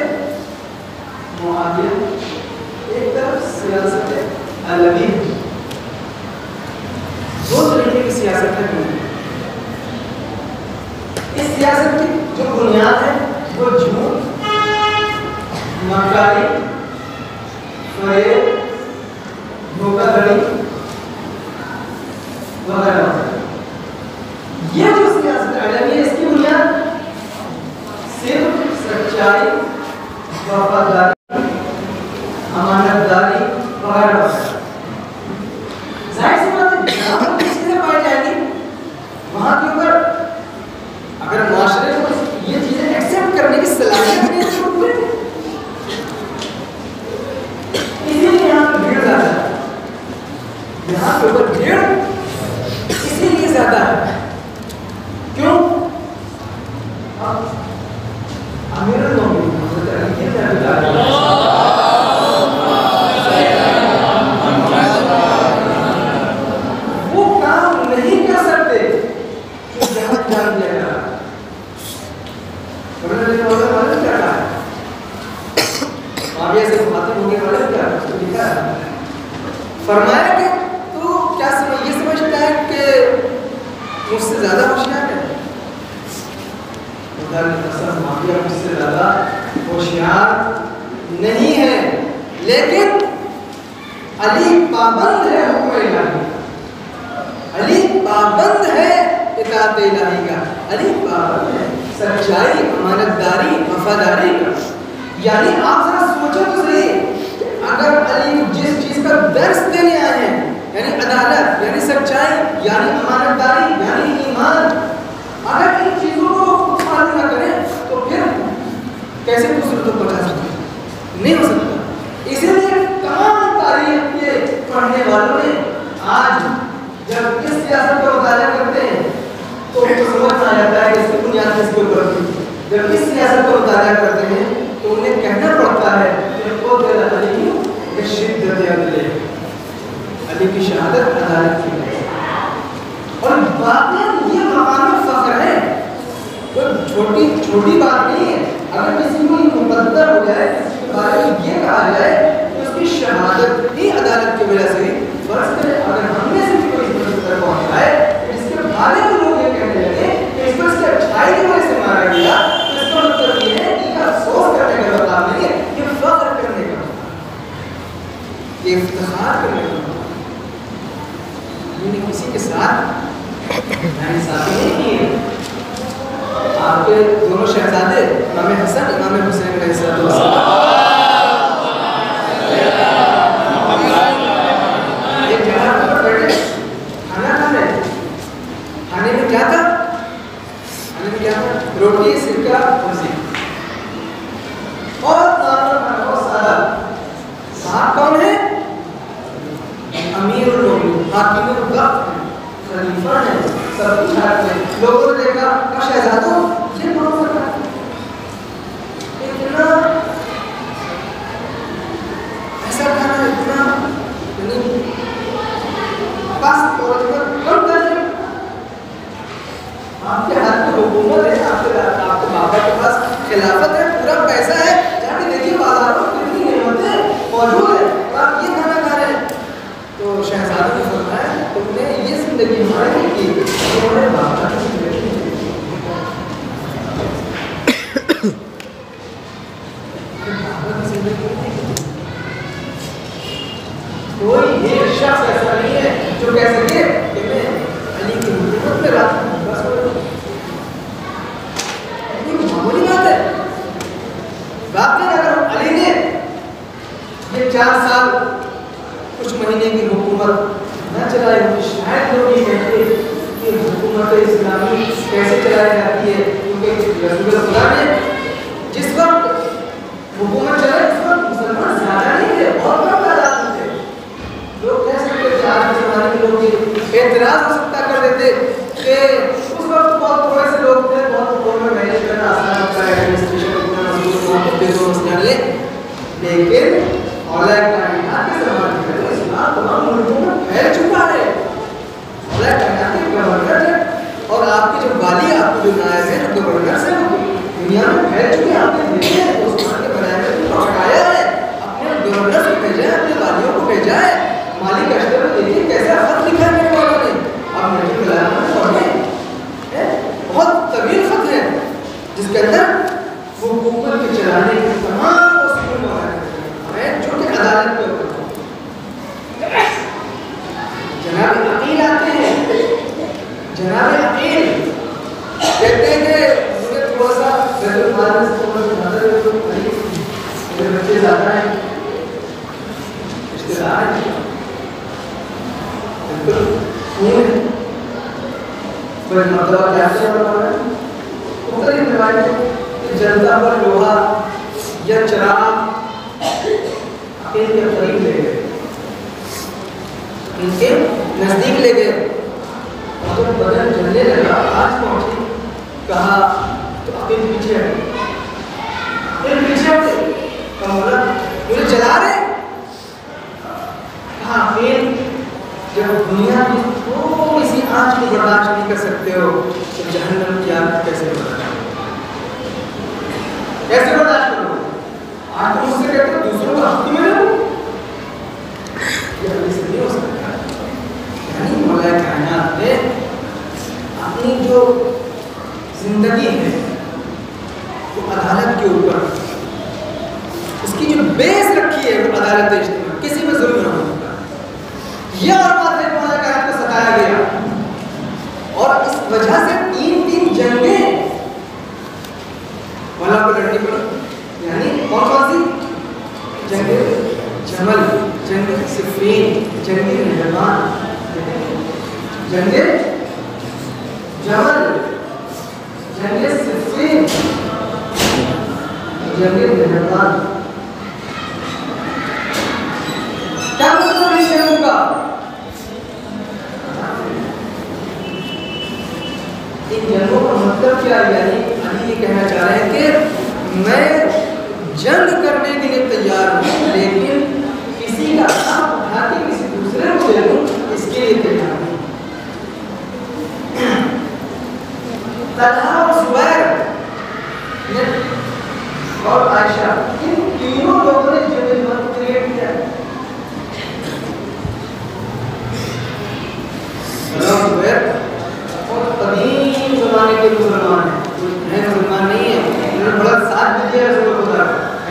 मुआविया, एक तरफ सियासत अलवी, दो तरीके की सियासत है। इस सियासत की जो बुनियाद है वो झूठ, मक्कारी, फरेब, धोखाधड़ी वगैरह, ये जो सियासत है इसकी बुनियाद सिर्फ सच्चाई, वफादारी, अमानतदारी वगैरह। जाहिर सी बात है जहाँ पर चीजें पाई जाएंगी वहाँ के ऊपर अगर मुआशरे को ये चीजें एक्सेप्ट करने की सलाहियत नहीं है तो इसीलिए यहाँ पर भीड़ ज्यादा है, यहाँ के ऊपर भीड़ इसीलिए ज्यादा है। क्यों? अमीरुल मोमिनीन वो काम नहीं कर सकते जो जहत जान दिया गया। क्या कहा माविया से मुखातिब होने वाले क्या लिखा है, फरमाया कि तू क्या समझ ये समझता है कि मुझसे ज्यादा होशियार है? माविया मुझसे ज्यादा होशियार नहीं है, लेकिन अली पाबंद है हुक्म इलाही, अली पाबंद है इताअत इलाही का, अली पाबंद है सच्चाई, अमानतदारी, वफादारी का। यानी आप जरा सोचो तो सही, अगर अली जिस चीज का दर्स देने आए हैं, यानी अदालत, यानी सच्चाई, यानी अमानतदारी, यानी ईमान, अगर इन चीजों को मालूम ना करें तो फिर कैसे दूसरे को पढ़ा सकते? नहीं हो सकता। इसीलिए तमाम तारीख के पढ़ने वालों ने आज जब इस सियासत का मुताला करते हैं तो उनको समझ में आ जाता है कि इसकी बुनियाद किसके ऊपर थी। जब इस सियासत का मुताला करते हैं तो उन्हें कहना पड़ता है कि वो अली शिद्दत अदल, अली की शहादत अदालत की है। और बातें ये मकाम फख्र है, कोई छोटी छोटी बात नहीं है। अगर किसी को ये मुकद्दर हो जाए, किसी के बारे में ये कहा जाए कि उसकी शहादत ही अदालत की वजह से, फर्ज करें अगर हमने से कोई मुकद्दर पहुंच जाए इसके बारे में लोग ये कहने लगे कि इसको इसके अच्छाई की वजह से मारा गया, तो इसका मतलब ये है कि अफसोस करने का मतलब नहीं है, ये फख्र करने का, ये इफ्तिखार करने का। मैंने किसी के साथ शादी नहीं की है। आपके दोनों शहजादे इमाम हसन इमाम हुसैन एक जगह पर बैठे खाना खा रहे, खाने में क्या था? खाने में क्या था? रोटी, सिरका, सब्जी और बहुत सारा। साथ कौन है? अमीरुल मोमिनीन, हाकिमुल वक्त, खलीफा है, सब कुछ हाथ में। लोगों ने देखा का शहजादों ये कौन सा था? इतना ऐसा खाना, इतना यानी जिंदगी हमारे की हमारे बाप दादा की जिंदगी कोई एक शख्स ऐसा नहीं है जो कह सके कि मैं अली की हुकूमत में रात को बस ये मामूली बात है। वाकई अगर अली ने ये 4 साल कुछ महीने की हुकूमत न चलाई होती, शायद लोग ये कहते कि हुकूमत इस्लामी कैसे चलाई जाती है, क्योंकि रसूल खुदा ने जिस वक्त हुकूमत चलाई उस वक्त मुसलमान ज़्यादा नहीं थे, बहुत कम तादाद में थे। लोग कह सकते थे आज के ज़माने के लोग एतराज़ हो सकता कर देते कि उस वक्त बहुत थोड़े से लोग थे, बहुत लोगों में मैनेज करना आसान होता है, एडमिनिस्ट्रेशन उतना मजबूत नहीं, लेकिन औलाद कायनात के ज़माने में तो इस्लाम तमाम मुल्कों में फैल चुका है। औलाद कायनात के गवर्नर है और आपके जो वाली, आपके जो नायब हैं, जो गवर्नर हैं, वो दुनिया में फैल चुके हैं। आपने देखे हैं उस्मान के बनाए में तो हटाया है, अपने गवर्नर को भेजा है, अपने वालियों को भेजा है। मालिक अशरफ में देखिए कैसा खत लिखा है मेरे वालों ने, आप नबी कलाम में पढ़ें, बहुत तवील खत है जिसके अंदर वो हुकूमत के चलाने के तमाम उसूल है जो कि अदालत के ऊपर। जनाब अकील आते हैं, जनाब अकील कहते हैं कि मुझे थोड़ा सा बैतुल माल में से थोड़ा सा नजर दे दो, मेरे बच्चे ज़्यादा हैं, रिश्तेदार हैं, खून है, पर मतलब क्या से बना है मुख्तलिफ रिवायतें जलता पर लोहा या चिराग अकील के करीब ले गए, इनके नज़दीक ले गए, और जब बदन जलने लगा, आज पहुंची, कहा तो अकील पीछे हटे, अकील पीछे हटे, कहा मुझे जला रहे, कहा अकील जब दुनिया की थोड़ी सी आँच को बर्दाश्त नहीं कर सकते हो तो जहन्नम की आग कैसे बर्दाश्त करोगे? आज तुम मुझसे कहते हो दूसरों को हफ्ते में लो, ये ऐसे नहीं हो सकता। यानी मौला कायनात ने अपनी जो जिंदगी है वो अदालत के ऊपर, उसकी जो बेस रखी है वो अदालत इज्तिमा, किसी में जुल्म ना हो। यह और बात है मौला कायनात को सताया गया और इस वजह से 3 जंगें मौला को लड़नी पड़ी। यानी कौन सी? जंगे जमल, जंगे सिफ़ीन, जंगे नहरवान, जंगे जमल, जंगे सिफ़ीन, जंगे नहरवान। क्या मतलब है इस जंग का? इन जंगों का मतलब क्या है? यानी अली ये कहना चाह रहे हैं कि मैं जंग करने के लिए तैयार हूँ, लेकिन किसी का हक उठा के किसी दूसरे को दे दूँ, इसके लिए तैयार हूँ। तलहा और ज़ुबैर और आयशा, इन तीनों लोगों ने जंग क्रिएट किया। और कदीम ज़माने के मुसलमान हैं, नए मुसलमान नहीं है, इन्होंने बड़ा साथ भी दिया रसूल खुदा,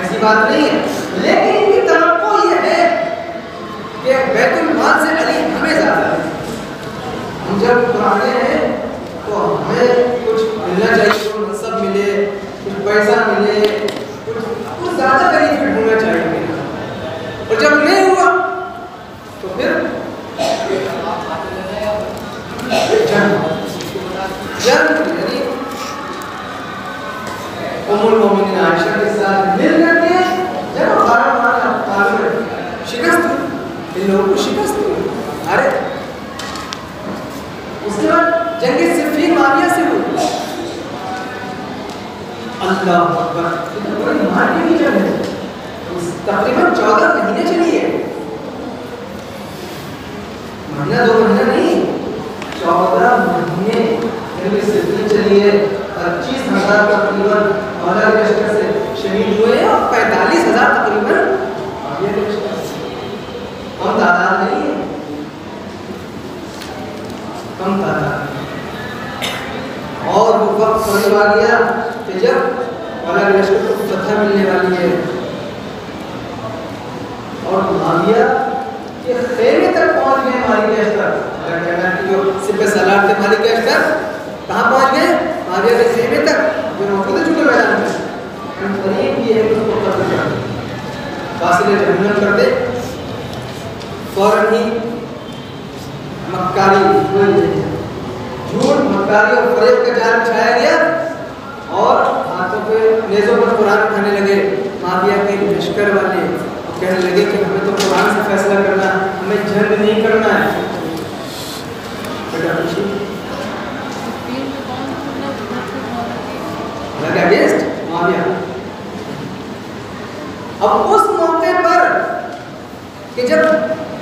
ऐसी बात नहीं है, लेकिन इनकी तवक्को ये है कि बैतुल माल से अली हमें ज़्यादा है। हम जब पुराने हैं तो हमें कुछ मिलना चाहिए, कुछ मनसब मिले, कुछ पैसा मिले, कुछ ज़्यादा करीब फिट होना चाहिए, और जब नहीं हुआ तो फिर जंग यानी उम्मुल मोमिनीन आयशा के साथ मिल करके जब मारा शिकस्त, इन लोगों को शिकस्त हुई। अरे उसके बाद जंग सिफ़ीन माविया से हुई। अल्लाह अकबर, इतनी बड़ी मारने की जंग है, तकरीबन 14 महीने चली है, महीना 2 महीना नहीं, 14 महीने जंग सिफ़ीन चली है। 25,000 तकरीबन मौला के लश्कर से शहीद हुए हैं और 45,000 तकरीबन माविया के लश्कर से। हम तादाद नहीं है। करीब आ गया कि जब मौला के लश्कर को फतह मिलने वाली है और माविया के खेमे तक पहुंच गए मालिक अश्तर। कहना कि जो सिपह सलार थे मालिक अश्तर कहाँ पहुंच गए? माविया के खेमे तक जो मौजूद है झूठे मैदान में। करीब ये है उसको कर दिया फासिले जहन्नम कर दे। फौरन ही मक्कारी झूठ मक्कारी और फरेब का जाल बिछाया गया और हाथों पे नेज़ों पर कुरान उठाने लगे माविया के लश्कर वाले। कहने लगे कि हमें तो कुरान से फैसला करना, हमें जंग नहीं करना है। अगेंस्ट माविया। अब उस मौके पर कि जब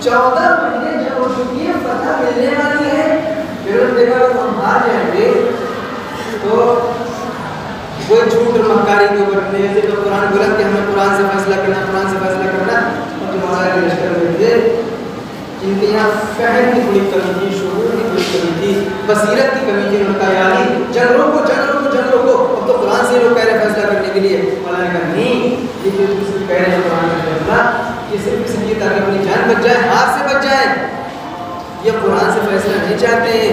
14 महीने जब हो चुकी है, फतह मिलने वाली है, फिर देखा कि हम हार जाएंगे तो कोई झूठ और मक्कारी के ऊपर नहीं। तो कुरान बोला कि हमें कुरान से फैसला करना, कुरान से फैसला करना। और जो हमारे लश्कर में थे जिनके यहाँ फहम की बड़ी कमी थी, शऊर की बड़ी कमी थी, बसीरत की कमी थी, उनका यानी जंग रोको जंग रोको जंग रोको। अब तो कुरान से लोग कह रहे हैं फैसला करने के लिए। मौला ने कहा नहीं, ये जो कह रहे हैं कुरान का फैसला ये सिर्फ इसलिए ताकि अपनी जान बच जाए, हार से बच जाए। ये कुरान से फैसला नहीं चाहते हैं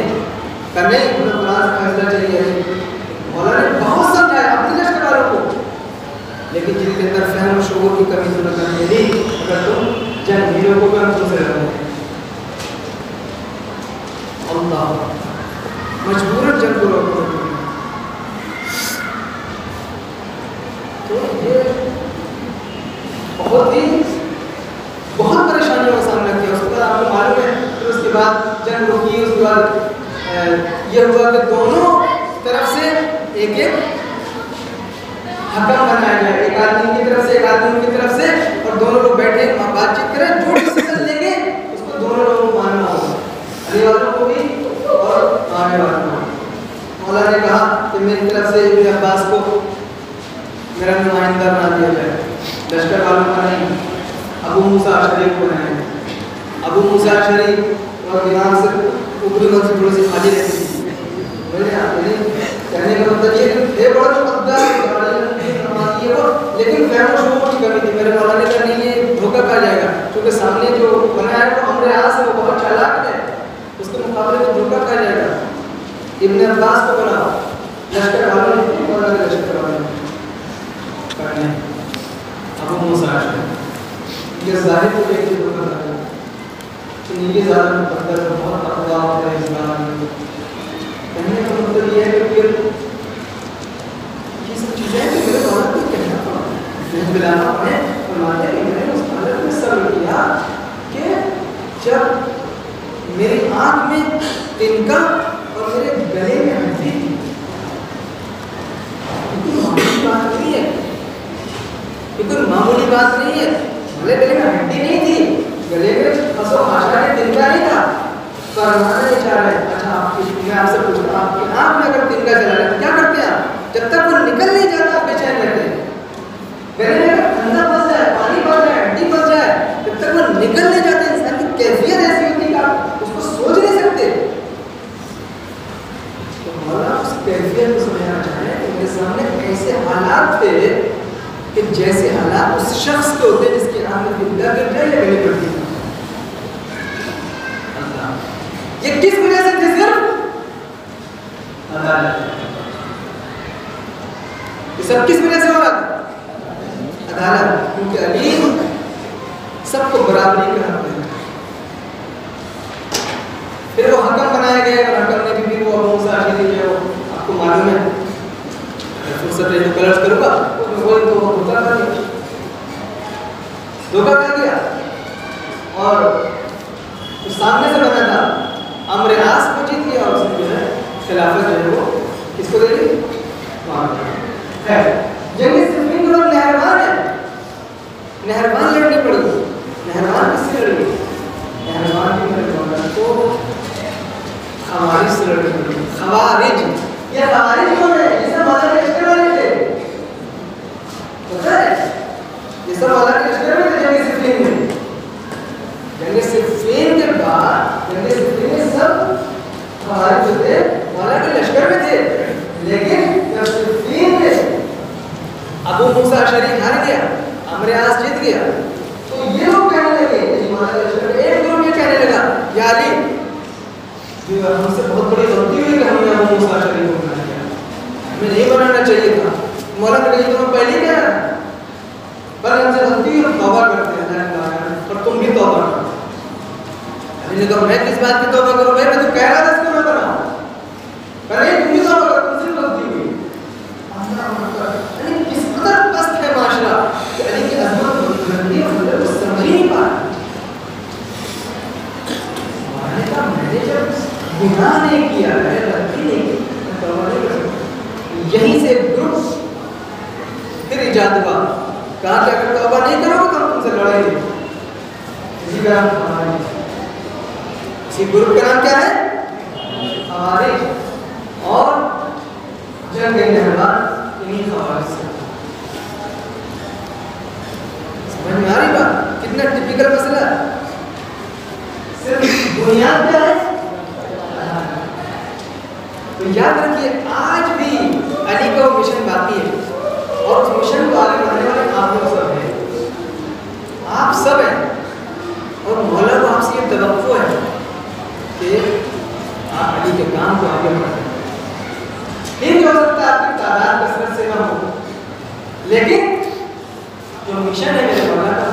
करने, उन्हें कुरान से फैसला चाहिए। मौला ने बहुत समझाया अपने लश्कर वालों को, लेकिन जिनके अंदर फहम और शऊर की कमी तो करने दी। अगर तुम जंग नहीं रोकोगे हम तुमसे लड़ेंगे। अल्लाह मजबूरन जंग को रोको। तो ये बहुत परेशानियों का सामना किया। उसके बाद आपको मालूम है, फिर उसके बाद जंग रुकी। उसके बाद ये हुआ कि दोनों तरफ से एक एक हकम बनाया गया, एक आदमी की तरफ से एक आदमी की तरफ से, और दोनों लोग बैठे बातचीत करें, जो डिसीजन लेंगे उसको दोनों लोगों को मानना होगा, अली वालों को भी और आने वालों को। मौला ने कहा कि मेरी तरफ से इब्न अब्बास को मेरा नुमाइंदा बना दिया जाए, लश्कर वालों का नहीं। अबू मूसा अशरी को बनाया। अबू मूसा अशरी और ईरान से ऊपरी मन से थोड़ी सी खाली रहती थी। कहने का मतलब ये बड़ा जो लेकिन फहम और शऊर की कमी थी। मेरे मौला ने कहा नहीं, ये धोखा खा जाएगा, क्योंकि सामने जो बनाया है वो अम्र आस है, वो बहुत चालाक है, उसके मुकाबले में धोखा खा जाएगा। इब्न अब्बास को बनाओ, लश्कर वालों ने मौला के लश्कर वालों ने करने अबू मूसा अशरी ये जाहिर को लेकर धोखा खा जाएगा। तो ये ज़्यादा मुकद्दर बहुत तकवा है इस्लाम में। कहने का मतलब ये है कि फिर ये सब चीज़ें कि मेरे मौला को कहना बिलाना पड़े और मानते कि मैंने उस हालत में सब्र किया कि जब मेरी आँख में तिनका और मेरे गले में हड्डी थी। ये मामूली बात नहीं है, ये कोई मामूली बात नहीं है। मेरे गले में हड्डी नहीं थी, गले में खसो आशा ने तिनका नहीं था। फरमाना नहीं चाह रहे। अच्छा मैं आपसे पूछता हूँ, आपकी आँख में अगर तिनका चला रहे तो क्या करते हैं आप? जब तक वो निकल नहीं जाता आप बेचैन रहते हैं। गले में अगर ठंडा फंस जाए, पानी फंस जाए, हड्डी फंस जाए, जब तक वो निकल नहीं जाते इंसान की कैफियत ऐसी होती है कि आप उसको सोच नहीं सकते। तो मौला उस कैफियत को समझना चाहे कि मेरे सामने ऐसे हालात थे कि जैसे हालात उस शख्स के होते जिसके आँख में बिल्ला गिर जाए या गले पड़ती है। ये किस वजह से थे? सिर्फ अदालत। ये सब किस वजह से हो रहा था? अदालत। क्योंकि अली सबको बराबरी का हक है। फिर वो हकम बनाया गया और हकम ने भी वो अबू मूसा अशरी जो आपको मालूम है, फुर्सत है तो कलर्स करूँगा वो धोखा कर दिया, धोखा कर दिया। और तो सामने से बना था अम्र आस को जीत लिया और उसने जो है खिलाफत जो है वो किसको दे दी? है जंग सिफीन में लोग नहरवान है, नहरवान लड़नी पड़ी। नहरवान किससे लड़ी? नहरवान की मेरे को खवारिज से लड़नी पड़ी। खवारिज, ये खवारिज कौन है? ये सब मौला के लश्कर वाले थे, पता है? ये सब मौला के लश्कर में थे जंग सिफीन में। जंग सिफीन के बाद जंग सिफीन में सब खवारिज थे, मौला के लश्कर में थे। लेकिन मूसा अशरी हार गया, अमरियास जीत गया। तो ये लोग कहने लगे, एक ग्रुप ये कहने लगा, या अली हमसे बहुत बड़ी गलती हुई कि हमने अबू मूसा अशरी को बना दिया, हमें नहीं बनाना चाहिए था। मौला ने कही तुम्हें पहले क्या है, पर हमसे गलती हुई, हम तौबा करते हैं और तुम भी तौबा करो। अली ने कहा मैं किस बात की तौबा करूं, मैं तो कह रहा था इसको मैं बनाऊं, पर नहीं तुम भी तौबा करो, तुमसे गलती हुई। अली किस कदर पस्त है माशरा कि अली की अजमत बुलंदी और वो समझ ही नहीं पा रहा। मैंने जब गुनाह नहीं किया है, गलती नहीं की, मैं तौबा नहीं कर सकता। यहीं से ग्रुप फिर इजाद हुआ, कहा कि अगर तौबा नहीं करोगे तो हम तुमसे लड़ेंगे। इसी का हमारे इसी ग्रुप का नाम क्या है, हमारे, और जंग नहरवान इन्हीं खवारिज से। समझ में आ रही बात, कितना टिपिकल मसला है। सिर्फ बुनियाद क्या है, तो याद रखिए आज भी अली का वो मिशन बाकी है और उस मिशन को आगे बढ़ाने वाले आप लोग सब हैं, आप सब हैं। और मौला को आपसे ये तवक्को है कि आप अली के काम को आगे बढ़ाएं। ठीक हो सकता है आपकी तादाद कसरत से ना हो, लेकिन जो मिशन है मेरे मौला का,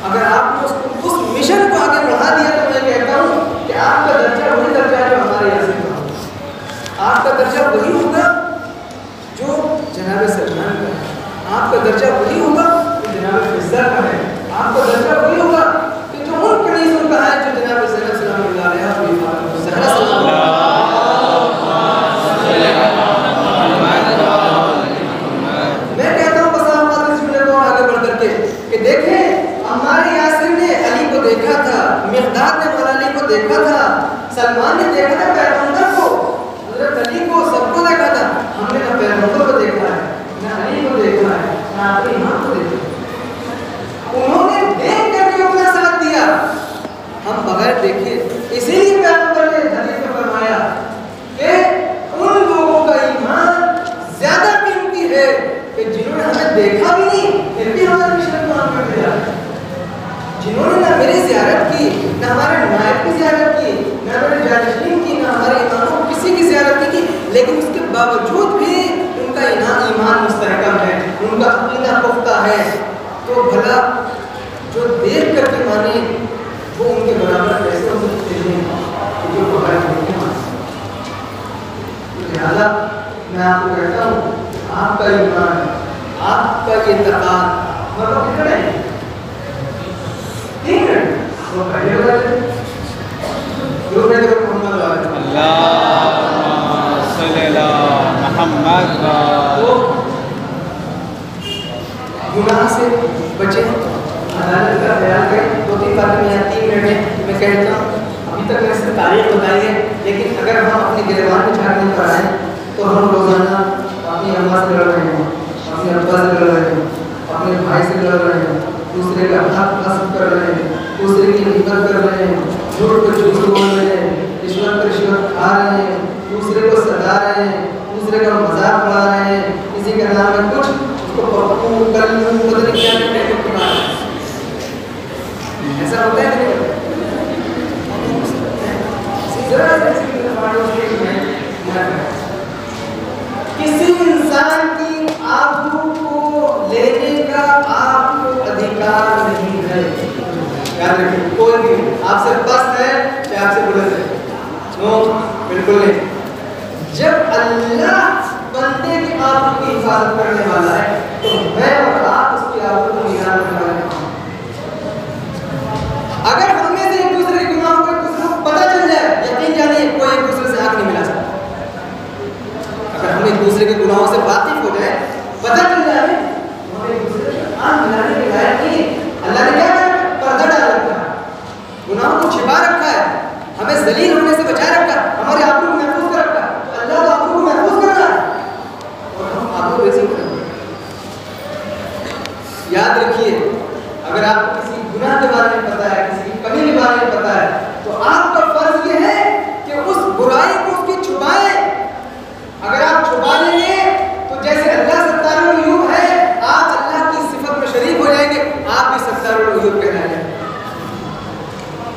अगर आपने उस मिशन को आगे बढ़ा दिया तो मैं कहता हूँ कि आपका दर्जा वही दर्जा है जो हमारे यहाँ से था। आपका दर्जा वही होगा जो जनाब सलमान का है, आपका दर्जा वही होगा जो जनाब फिजा का है, आपका दर्जा वही होगा कि जो उन कनीज़ों का है जो जनाब सल्लल्लाहु अलैहि वसल्लम। मैं कहता हूँ बस आप इस जुमले को आगे बढ़ करके कि देखें हमारे यासिर ने अली को देखा था, मिक़दाद ने मौला अली को देखा था, सलमान ने देखा था पैगंबर को, हज़रत अली को, सबको देखा था। हमने ना पैगंबर को देखा है, ना अली को देखा है, ना अपने इमाम को देखा है। उन्होंने देख करके अपना साथ दिया, हम बगैर देखे। इसीलिए पैगंबर ने हदीस में फरमाया कि उन लोगों का ईमान ज्यादा कीमती है कि जिन्होंने हमें देखा भी नहीं फिर भी हमारे मिशन को आगे बढ़ा, जिन्होंने ना मेरी ज़ियारत की, ना हमारे नायब की ज़ियारत की, ना हमारे जानिशीन की, ना हमारे इमामों किसी की ज़ियारत नहीं की, लेकिन उसके बावजूद भी उनका ईमान मुस्तहकम है, उनका अक़ीदा पुख्ता है। तो भला जो देख करके माने वो उनके बराबर कैसे हो सकते हैं जो बगैर देखे माने। लिहाजा मैं आपको कहता हूँ आपका ईमान, आपका ये तक़ाद मतलब कितना है, 3 मिनट वो पहले वाले जो मैं तो मोहम्मद वाले अल्लाह सल्लल्लाहु मोहम्मद तो गुनाह से बचे, अदालत का ख्याल करें। 2-3 बातें मैं 3 मिनट में मैं कहता हूँ। अभी तक मैंने सिर्फ तारीख बताई है, लेकिन अगर हम अपने गिरबान में झाड़ने पर आए तो हम रोजाना अपनी अम्मा से लड़ रहे हैं, अपने अब्बा से लड़ रहे हैं, अपने भाई से लड़ रहे हैं, दूसरे का हक नस्ब कर रहे हैं, दूसरे की हिम्मत कर रहे हैं, झूठ पर झूठ बोल रहे हैं, रिश्वत पर रिश्वत खा रहे हैं, दूसरे को सता रहे हैं, दूसरे का मजाक उड़ा रहे हैं, किसी का नाम है कुछ उसको पप्पू कल्लू पता नहीं क्या कहते हैं, ऐसा होता है कि नहीं? किसी इंसान की आबरू को लेने का आपको अधिकार नहीं है। याद रखिए, कोई भी आपसे पस्त है या आपसे बुलंद है, नो बिल्कुल नहीं। जब अल्लाह बंदे की आबरू की हिफाजत करने वाला है तो मैं और आप उसकी आबरू को निगरान करने वाले हैं। अगर हम में से एक दूसरे के गुनाहों को दूसरे को पता चल जाए, यकीन जानिए कोई एक दूसरे से आग नहीं मिला सकता। अगर हम एक दूसरे के गुनाहों से वाकिफ हो जाए, पता चल जाए तो हम एक दूसरे से आग मिलाने के लायक नहीं। अल्लाह ने क्या पर्दा डाल रखा है, गुनाहों को छिपा रखा है, हमें जलील होने से बचा रखा है, हमारे आबरू को महफूज कर रखा है। तो अल्लाह आबरू को महफूज कर रहा है और हम आबरू रेज़ी करेंगे। याद रखिए, अगर आपको किसी गुनाह के बारे में पता है, किसी की कमी के बारे में पता है, तो आपका फर्ज ये है कि उस बुराई को उसकी छुपाएं। अगर आप छुपा लेंगे तो जैसे अल्लाह सत्तारुल अयूब है, आज अल्लाह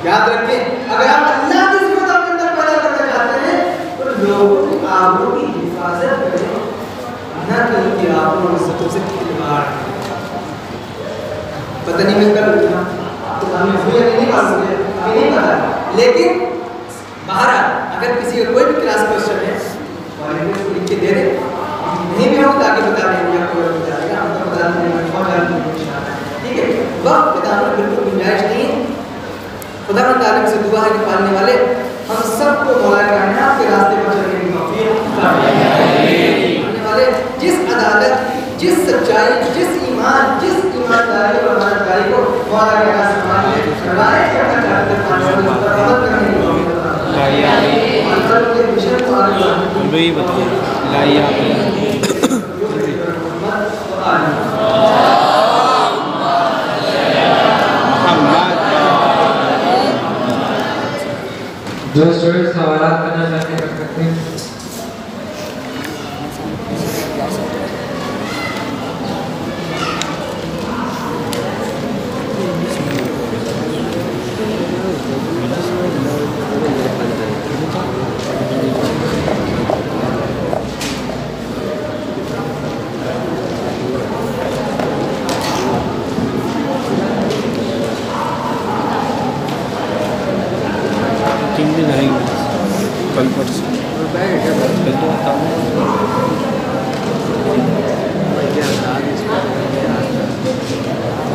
याद रखें, अगर आप अल्लाह की सिफत अपने अंदर पैदा करना चाहते हैं तो लोगों की आबरू की हिफाजत करें, ना कि आपको इज्जतों से खिलवाड़। पता नहीं मैं कल तो हमें भूल नहीं मालूम है, अभी नहीं पता, लेकिन बाहर अगर किसी का कोई भी क्लास क्वेश्चन है वाले को लिख के दे दे, नहीं भी हम ताकि बता देंगे आपको, बता देगा हम तो बता देंगे ठीक है। वक्त बिताना बिल्कुल गुंजाइश नहीं है। खुदा तालिब से दुआ है कि पालने वाले हम सबको मौला कायनात के रास्ते पर चलने की तौफीक पालने वाले जिस अदालत, जिस सच्चाई, जिस ईमान, जिस ईमानदारी और ईमानदारी को मौला कायनात समाज में करवाए करना चाहते हैं, पालने वाले उस पर अमल करने की तौफीक वही बताइए लाइया जो स्टूडेंट्स सवाल करना चाहते हैं कर सकते हैं। कल परसों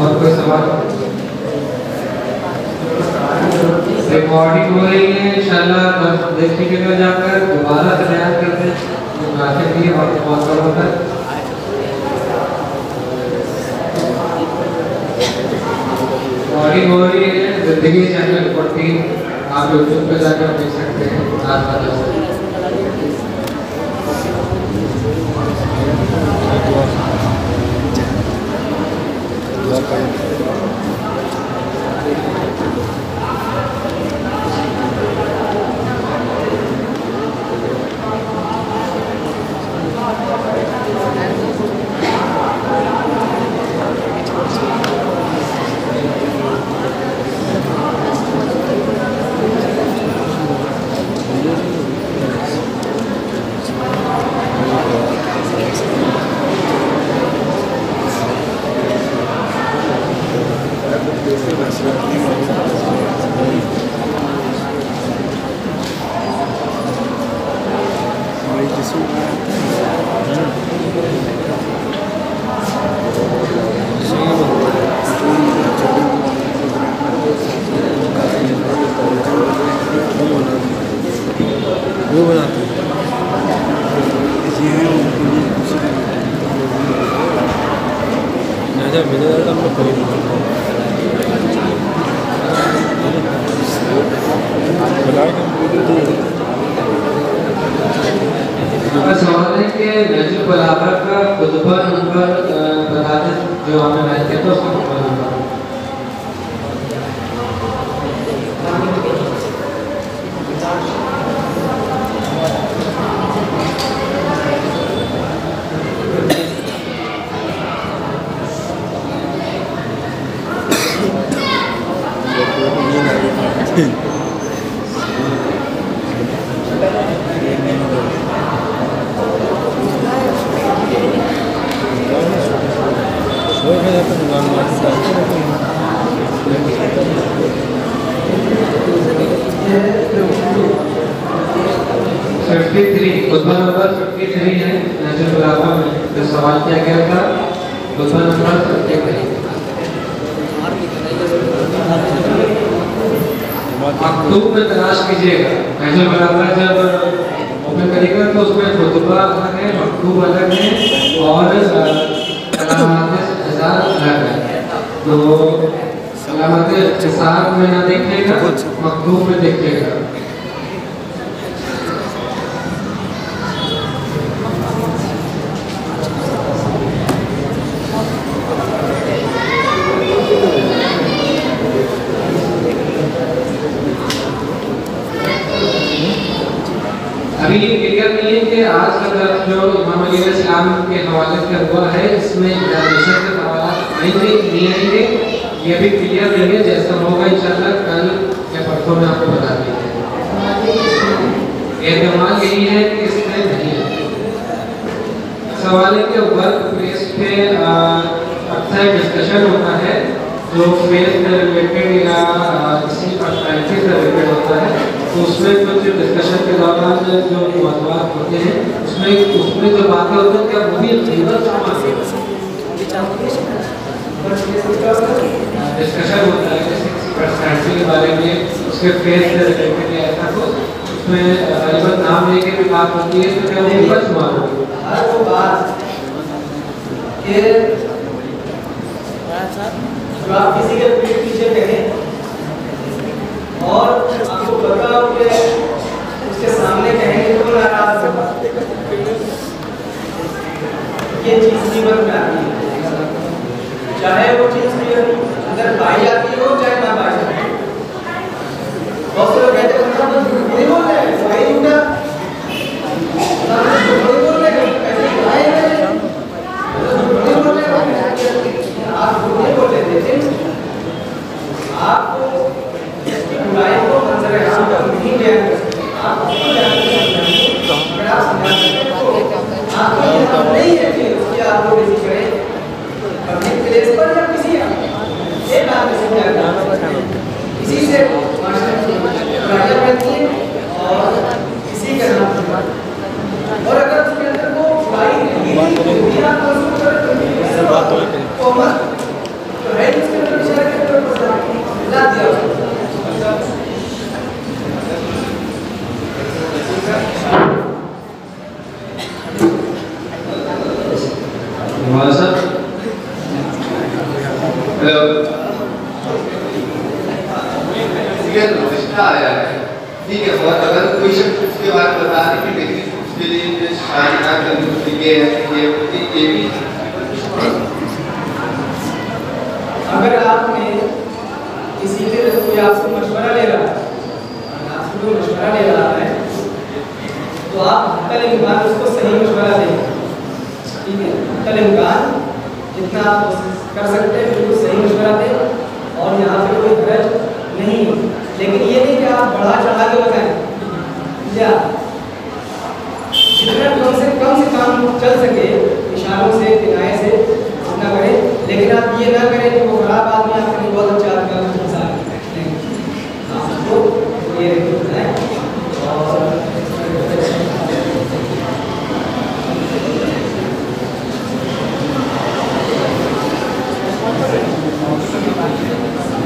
और कोई सवाल? रिकॉर्डिंग हो रही है, इंशाल्लाह बस देखने के लिए जाकर दोबारा से बयान करते हैं राशि भी और मौका होता है। रिकॉर्डिंग हो रही है, जिंदगी चैनल 14 आप यूट्यूब पे जाकर देख सकते हैं। वो बनाते हैं सवाल है कि नजर बलागत का खुतबा नंबर बता दें जो हमें मैच किया था उसका खुतबा नंबर। खुतबा नंबर 53 है नजर बलागा में जो सवाल किया गया था। खुतबा नंबर 53 मकतूब में तलाश कीजिएगा। नजर बलागा जब ओपन करिएगा तो उसमें खुतबा अलग है, मकतूब अलग है और इज़्हार अलग है। तो अलामत इज़्हार में ना देखिएगा, मकतूब में देखिएगा। अभी ये क्लियर नहीं है कि आज का दर्स जो इमाम अली अलैहिस्सलाम के हवाले से हुआ है इसमें एग्जामिनेशन के सवाल आएंगे नहीं आएंगे ये भी क्लियर नहीं है। जैसा होगा इंशाल्लाह कल एक्सपर्टों ने आपको बता दिया है। एहतमाल यही है कि इसमें नहीं है। सवाल है कि वर्क प्लेस पे अक्सर डिस्कशन होता है जो फेस से रिलेटेड या किसी पर्सनैलिटी से रिलेटेड होता है, तो उसमें कुछ डिस्कशन के दौरान जो मौजूद होते हैं उसमें जो बातें होती हैं क्या वो भी डिस्कशन होता है जैसे किसी पर्सनैलिटी के बारे में, उसके फेस से रिलेटेड या ऐसा कुछ, उसमें गरीबन नाम लेके भी बात होती है, तो क्या वो भी बच हुआ हर वो बात के जो आप किसी के पीछे कहें और आपको पता हो कि उसके सामने कहेंगे तो नाराज होगा, ये चीज जीवन में आती है, चाहे वो चीज अगर पाई जाती हो चाहे ना पाई जाती हो। बहुत से लोग कहते हैं नहीं बोल रहे हैं, सही झूठा नहीं बोल रहे हैं, कैसे खाए हैं नहीं बोल रहे हैं, आप नहीं बोल रहे, लेकिन आपको इसकी बुराई को मंजर आम पर नहीं बयान कर सकते, आप उसको बयान कर सकते हैं। अगर आप समझते हैं तो आपको ये नहीं है कि उसकी आप लोग इसी करें पब्लिक प्लेस पर या किसी एक आदमी से क्या इसी से बुराइयां बनती हैं और इसी का नाम और अगर उसके अंदर वो बुराई नहीं आप उसको करें तो मत तो है उसके अंदर इशारा के ऊपर ला दिया आया है, ठीक है। और अगर कोई शख्स उसके बाद बता रहे कि देखिए उसके लिए शादी ना करनी चाहिए, ये भी अगर आपने किसी के कोई आपसे मशवरा ले रहा है, आपसे कोई मशवरा ले रहा है तो आप हत्तल इम्कान उसको सही मशवरा दें, ठीक है। हत्तल इम्कान जितना आप कर सकते हैं बिल्कुल सही मशवरा दें और यहाँ पे कोई हरज नहीं, लेकिन ये नहीं कि आप बढ़ा चढ़ा के बताएं, या जितना कम से काम चल सके इशारों से किनारे से उतना करें, लेकिन आप ये ना करें कि वो खराब आदमी आपके बहुत अच्छा आदमी आपको ये बताएं। और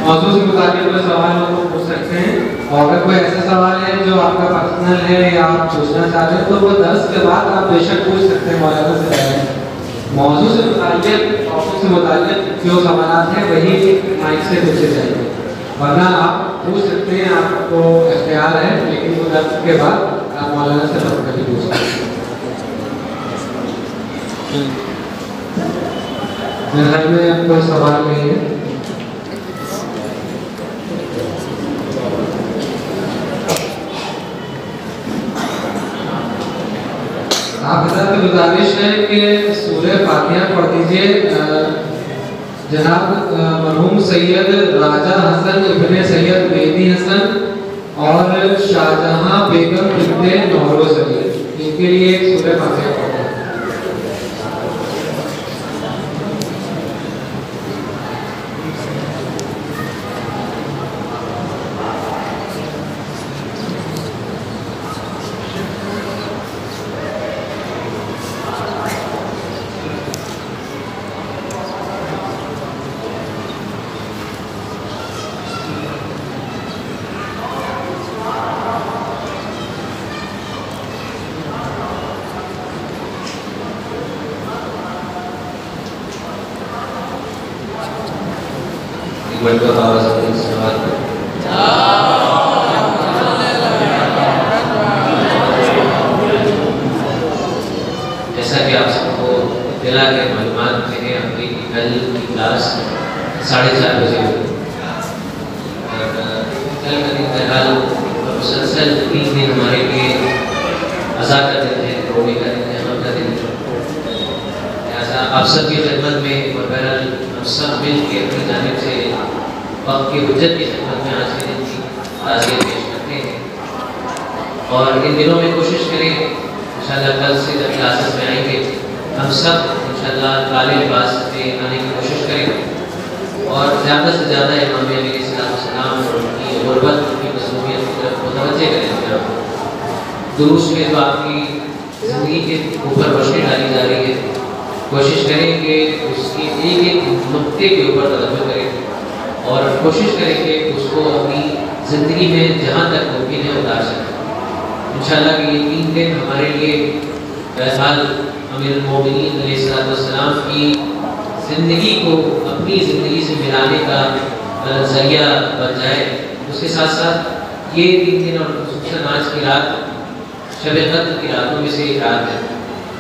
मौजूद से मुताबिक कोई सवाल हो तो पूछ सकते हैं, और अगर कोई ऐसा सवाल है जो आपका पर्सनल है या आप पूछना चाह रहे हैं तो वो 10 के बाद आप बेशक पूछ सकते हैं मौलाना से। मौजूद से मुताबिक टॉपिक से मुताबिक जो सवाल हैं वही माइक से पूछे जाएंगे, वरना आप पूछ सकते हैं, आपको इख्तियार है, लेकिन वो 10 के बाद आप मौलाना से बात करके पूछ सकते हैं। मेरे ख्याल में कोई सवाल नहीं है। आप हज़रत की गुजारिश है कि सूरह फातिहा पढ़ दीजिए। जनाब मरहूम सैयद राजा हसन इब्ने सैयद मेहदी हसन और शाहजहां बेगम बिन्ते नौरोज अली, इनके लिए एक सूरह फातिहा पढ़ दें। जैसा कि आप सबको दिला के मालूमात देने अपनी कल की क्लास 4:30 बजे हुई और कल का दिन बहरहाल मुसलसल 3 दिन हमारे लिए अज़ा का दिन है, रोने का दिन है, गम का दिन है। लिहाजा आप सबकी खिदमत में और बहरहाल हम सब मिल के अपनी जानिब से वक्त की हुज्जत की खिदमत में आज के दिन की ताज़ियत पेश करते हैं। और इन दिनों में कोशिश करें इंशाअल्लाह कल से जब क्लासेस में आएंगे हम सब इंशाअल्लाह काले लिबास में आने की कोशिश करें और ज़्यादा से ज़्यादा इमाम अलैहिस्सलाम और उनकी गुरबत उनकी मसरूफियत की तरफ मुतवज्जे करें। दुरूस में तो आपकी ज़िंदगी के ऊपर रोशनी डाली जा रही है, कोशिश करें कि उसकी एक एक नुक्ते के ऊपर तवज्जो करें और कोशिश करें कि उसको अपनी ज़िंदगी में जहाँ तक मुमकिन है उतार सकें। इंशाअल्लाह कि ये 3 दिन हमारे लिए बहरहाल अमीरुल मोमिनीन अलैहिस्सलाम की ज़िंदगी को अपनी ज़िंदगी से मिलाने का ज़रिया बन जाए। उसके साथ साथ ये 3 दिन और खुसूसन आज की रात शब क़द्र की रातों में से एक रात है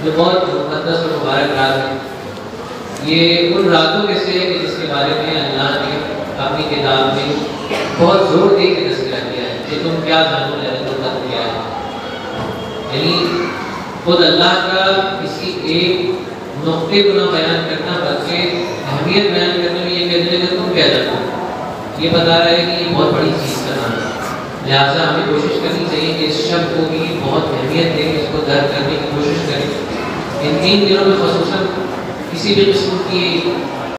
जो बहुत मुक़द्दस और मुबारक रात है। ये उन रातों में से जिसके बारे में अल्लाह ने अपनी किताब में बहुत ज़ोर दे के तज़किरा किया है कि तुम क्या जानो लैलतुल क़द्र क्या है। यानी खुद अल्लाह का किसी एक नुक्ते को न बयान करना बल्कि अहमियत बयान करने में ये कह देगा तुम क्या जानो, ये बता रहा है कि ये बहुत बड़ी चीज़ का नाम है। लिहाजा हमें कोशिश करनी चाहिए कि इस शब्द को भी बहुत अहमियत दें, इसको दर्द करने की कोशिश करें। इन 3 दिनों में ख़ुसूसन किसी भी किस्म की